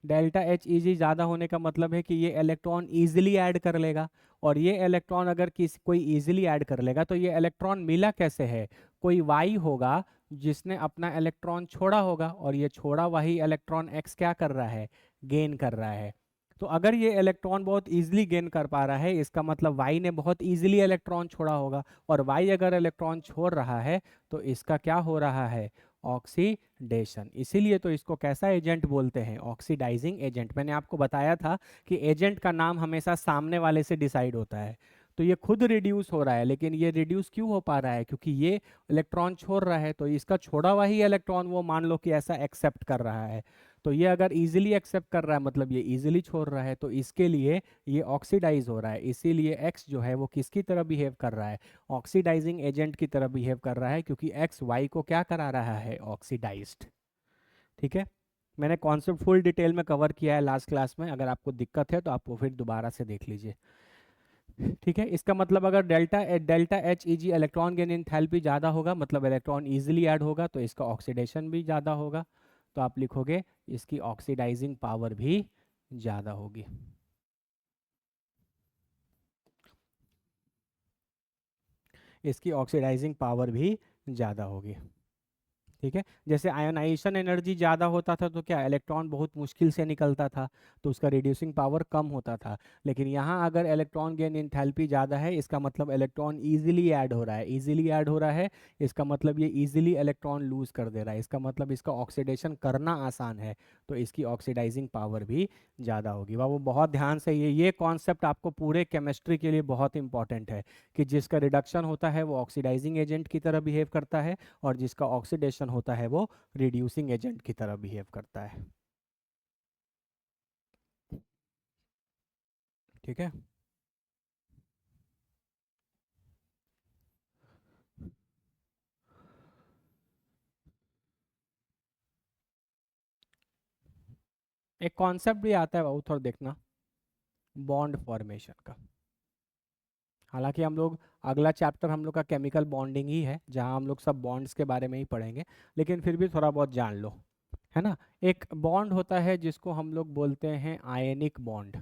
डेल्टा एच ई जी ज़्यादा होने का मतलब है कि ये इलेक्ट्रॉन ईजिली ऐड कर लेगा, और ये इलेक्ट्रॉन अगर कोई ईजिली ऐड कर लेगा तो ये इलेक्ट्रॉन मिला कैसे है, कोई वाई होगा जिसने अपना इलेक्ट्रॉन छोड़ा होगा, और ये छोड़ा वही इलेक्ट्रॉन एक्स क्या कर रहा है, गेन कर रहा है। तो अगर ये इलेक्ट्रॉन बहुत इजीली गेन कर पा रहा है, इसका मतलब वाई ने बहुत इजीली इलेक्ट्रॉन छोड़ा होगा, और वाई अगर इलेक्ट्रॉन छोड़ रहा है तो इसका क्या हो रहा है, ऑक्सीडेशन। इसीलिए तो इसको कैसा एजेंट बोलते हैं, ऑक्सीडाइजिंग एजेंट। मैंने आपको बताया था कि एजेंट का नाम हमेशा सामने वाले से डिसाइड होता है। तो ये खुद रिड्यूस हो रहा है, लेकिन ये रिड्यूस क्यों हो पा रहा है, क्योंकि ये इलेक्ट्रॉन छोड़ रहा है, तो इसका छोड़ा हुआ ही इलेक्ट्रॉन वो मान लो कि ऐसा एक्सेप्ट कर रहा है। तो ये अगर इजीली एक्सेप्ट कर रहा है मतलब ये इजीली छोड़ रहा है, तो इसके लिए ये ऑक्सीडाइज हो रहा है। इसीलिए एक्स जो है वो किसकी तरह बिहेव कर रहा है, ऑक्सीडाइजिंग एजेंट की तरह बिहेव कर रहा है, क्योंकि एक्स वाई को क्या करा रहा है, ऑक्सीडाइज्ड। ठीक है, मैंने कॉन्सेप्ट फुल डिटेल में कवर किया है लास्ट क्लास में, अगर आपको दिक्कत है तो आप वो फिर दोबारा से देख लीजिए। ठीक है, इसका मतलब अगर delta H E G electron gain enthalpy ज़्यादा होगा, मतलब इलेक्ट्रॉन इजीली ऐड होगा, तो इसका ऑक्सीडेशन भी ज़्यादा होगा, तो आप लिखोगे इसकी ऑक्सीडाइजिंग पावर भी ज़्यादा होगी। इसकी ऑक्सीडाइजिंग पावर भी ज़्यादा होगी। ठीक है, जैसे आयोनाइजेशन एनर्जी ज़्यादा होता था तो क्या इलेक्ट्रॉन बहुत मुश्किल से निकलता था, तो उसका रिड्यूसिंग पावर कम होता था। लेकिन यहाँ अगर इलेक्ट्रॉन गेन इंथैल्पी ज़्यादा है, इसका मतलब इलेक्ट्रॉन इजीली ऐड हो रहा है, इजीली ऐड हो रहा है, इसका मतलब ये इजीली इलेक्ट्रॉन लूज कर दे रहा है, इसका मतलब इसका ऑक्सीडेशन करना आसान है, तो इसकी ऑक्सीडाइजिंग पावर भी ज़्यादा होगी। वो बहुत ध्यान से ये कॉन्सेप्ट आपको पूरे केमिस्ट्री के लिए बहुत इंपॉर्टेंट है, कि जिसका रिडक्शन होता है वो ऑक्सीडाइजिंग एजेंट की तरह बिहेव करता है, और जिसका ऑक्सीडेशन होता है वो रिड्यूसिंग एजेंट की तरह बिहेव करता है। ठीक है, एक कॉन्सेप्ट भी आता है वो थोड़ा देखना, बॉन्ड फॉर्मेशन का। हालांकि हम लोग अगला चैप्टर हम लोग का केमिकल बॉन्डिंग ही है, जहां हम लोग सब बॉन्ड्स के बारे में ही पढ़ेंगे, लेकिन फिर भी थोड़ा बहुत जान लो, है ना। एक बॉन्ड होता है जिसको हम लोग बोलते हैं आयनिक बॉन्ड।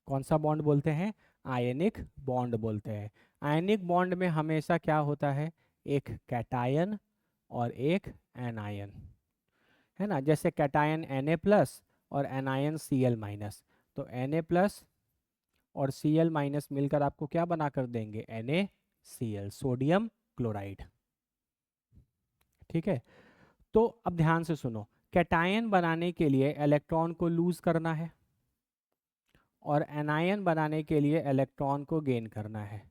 कौन सा बॉन्ड बोलते हैं, आयनिक बॉन्ड बोलते हैं। आयनिक बॉन्ड में हमेशा क्या होता है, एक कैटायन और एक एनायन, है ना। जैसे कैटायन Na+ और एनायन Cl-। तो Na+ और Cl- मिलकर आपको क्या बना कर देंगे, NaCl, सोडियम क्लोराइड। ठीक है, तो अब ध्यान से सुनो, कैटायन बनाने के लिए इलेक्ट्रॉन को लूज करना है और एनायन बनाने के लिए इलेक्ट्रॉन को गेन करना है।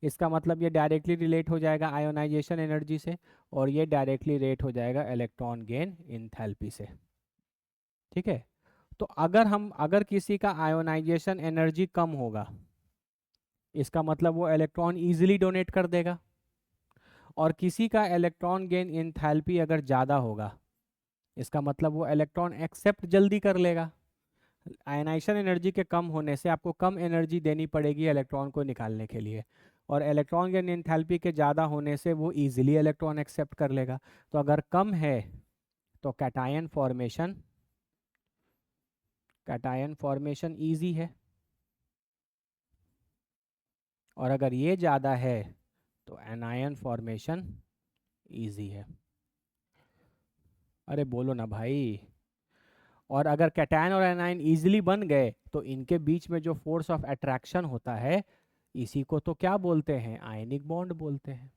इसका मतलब ये डायरेक्टली रिलेट हो जाएगा आयोनाइजेशन एनर्जी से, और ये डायरेक्टली रिलेट हो जाएगा इलेक्ट्रॉन गेन इंथैल्पी से। ठीक है, तो अगर किसी का आयोनाइजेशन एनर्जी कम होगा, इसका मतलब वो इलेक्ट्रॉन इजीली डोनेट कर देगा, और किसी का इलेक्ट्रॉन गेन इंथैल्पी अगर ज़्यादा होगा, इसका मतलब वो इलेक्ट्रॉन एक्सेप्ट जल्दी कर लेगा। आयनाइजेशन एनर्जी के कम होने से आपको कम एनर्जी देनी पड़ेगी इलेक्ट्रॉन को निकालने के लिए, और इलेक्ट्रॉन गेन एंथैल्पी के ज़्यादा होने से वो इजीली इलेक्ट्रॉन एक्सेप्ट कर लेगा। तो अगर कम है तो कैटायन फॉर्मेशन ईजी है, और अगर ये ज़्यादा है तो एनायन फॉर्मेशन ईजी है। अरे बोलो ना भाई। और अगर कैटायन और एनायन इजीली बन गए तो इनके बीच में जो फोर्स ऑफ अट्रैक्शन होता है, इसी को तो क्या बोलते हैं, आयनिक बॉन्ड बोलते हैं,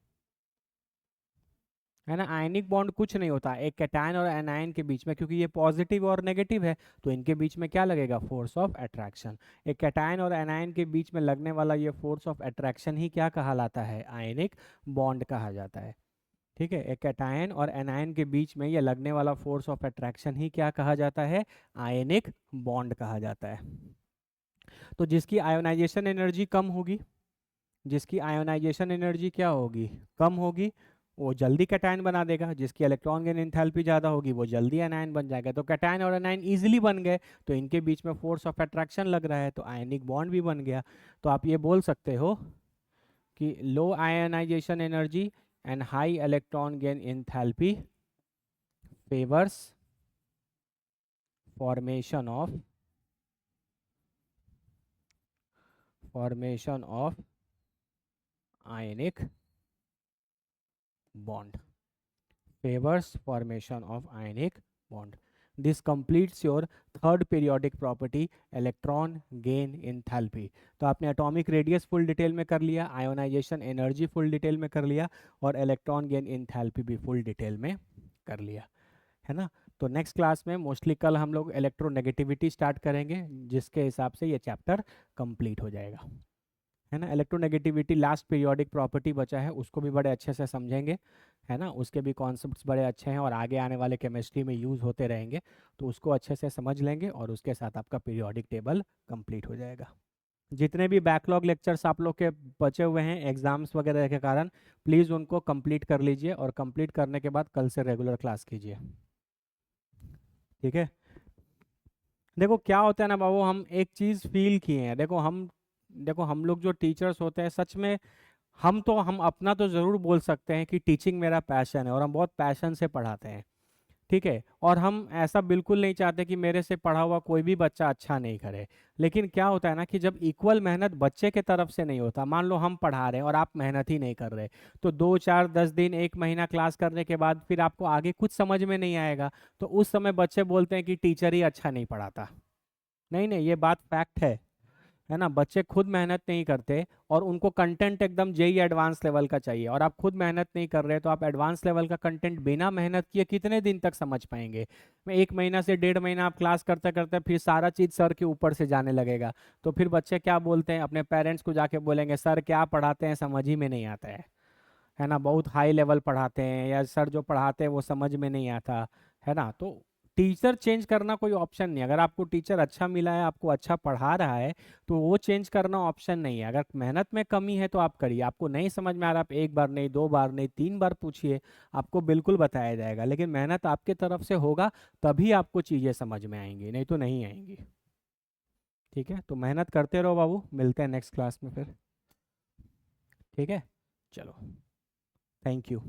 है ना। आयनिक बॉन्ड कुछ नहीं होता एक कैटायन और एनायन के बीच में, क्योंकि ये पॉजिटिव और नेगेटिव है, तो इनके बीच में क्या लगेगा, फोर्स ऑफ अट्रैक्शन। एक कैटायन और एनायन के बीच में लगने वाला ये फोर्स ऑफ अट्रैक्शन ही क्या कहलाता है, आयनिक बॉन्ड कहा जाता है। ठीक है, एक कैटायन और एनायन के बीच में ये लगने वाला फोर्स ऑफ अट्रैक्शन ही क्या कहा जाता है, आयनिक बॉन्ड कहा जाता है। तो जिसकी आयोनाइजेशन एनर्जी कम होगी, जिसकी आयोनाइजेशन एनर्जी क्या होगी, कम होगी, वो जल्दी कैटायन बना देगा। जिसकी इलेक्ट्रॉन गेन एंथैल्पी ज़्यादा होगी वो जल्दी एनायन बन जाएगा। तो कैटायन और एनायन इजीली बन गए, तो इनके बीच में फोर्स ऑफ अट्रैक्शन लग रहा है, तो आयनिक बॉन्ड भी बन गया। तो आप ये बोल सकते हो कि low ionisation energy and high electron gain enthalpy favours formation of ionic bond, favors formation of ionic bond. This completes your third periodic property, electron gain enthalpy. तो आपने एटॉमिक रेडियस फुल डिटेल में कर लिया, ionisation energy full detail में कर लिया, और electron gain enthalpy भी फुल डिटेल में कर लिया, है ना। तो नेक्स्ट क्लास में मोस्टली कल हम लोग इलेक्ट्रोनेगेटिविटी स्टार्ट करेंगे, जिसके हिसाब से ये चैप्टर कंप्लीट हो जाएगा, है ना। इलेक्ट्रोनेगेटिविटी लास्ट पीरियोडिक प्रॉपर्टी बचा है, उसको भी बड़े अच्छे से समझेंगे, है ना। उसके भी कॉन्सेप्ट्स बड़े अच्छे हैं और आगे आने वाले केमिस्ट्री में यूज़ होते रहेंगे, तो उसको अच्छे से समझ लेंगे और उसके साथ आपका पीरियोडिक टेबल कंप्लीट हो जाएगा। जितने भी बैकलॉग लेक्चर्स आप लोग के बचे हुए हैं एग्जाम्स वगैरह के कारण, प्लीज़ उनको कंप्लीट कर लीजिए, और कंप्लीट करने के बाद कल से रेगुलर क्लास कीजिए। ठीक है, देखो क्या होता है ना बाबू, हम एक चीज़ फील किए हैं, देखो हम लोग जो टीचर्स होते हैं सच में, हम अपना तो ज़रूर बोल सकते हैं कि टीचिंग मेरा पैशन है और हम बहुत पैशन से पढ़ाते हैं। ठीक है, और हम ऐसा बिल्कुल नहीं चाहते कि मेरे से पढ़ा हुआ कोई भी बच्चा अच्छा नहीं करे। लेकिन क्या होता है ना कि जब इक्वल मेहनत बच्चे के तरफ से नहीं होता, मान लो हम पढ़ा रहे हैं और आप मेहनत ही नहीं कर रहे, तो 2 4 10 दिन 1 महीना क्लास करने के बाद फिर आपको आगे कुछ समझ में नहीं आएगा, तो उस समय बच्चे बोलते हैं कि टीचर ही अच्छा नहीं पढ़ाता। नहीं नहीं, ये बात फैक्ट है ना। बच्चे खुद मेहनत नहीं करते और उनको कंटेंट एकदम जेई एडवांस लेवल का चाहिए, और आप खुद मेहनत नहीं कर रहे, तो आप एडवांस लेवल का कंटेंट बिना मेहनत किए कितने दिन तक समझ पाएंगे। मैं 1 महीना से 1.5 महीना आप क्लास करते करते फिर सारा चीज़ सर के ऊपर से जाने लगेगा, तो फिर बच्चे क्या बोलते हैं, अपने पेरेंट्स को जाके बोलेंगे सर क्या पढ़ाते हैं समझ ही में नहीं आता है ना, बहुत हाई लेवल पढ़ाते हैं, या सर जो पढ़ाते हैं वो समझ में नहीं आता, है ना। तो टीचर चेंज करना कोई ऑप्शन नहीं है। अगर आपको टीचर अच्छा मिला है, आपको अच्छा पढ़ा रहा है, तो वो चेंज करना ऑप्शन नहीं है। अगर मेहनत में कमी है तो आप करिए, आपको नहीं समझ में आ रहा, आप 1 बार नहीं 2 बार नहीं 3 बार पूछिए, आपको बिल्कुल बताया जाएगा। लेकिन मेहनत आपके तरफ से होगा तभी आपको चीज़ें समझ में आएंगी, नहीं तो नहीं आएंगी। ठीक है, तो मेहनत करते रहो बाबू, मिलते हैं नेक्स्ट क्लास में फिर। ठीक है, चलो, थैंक यू।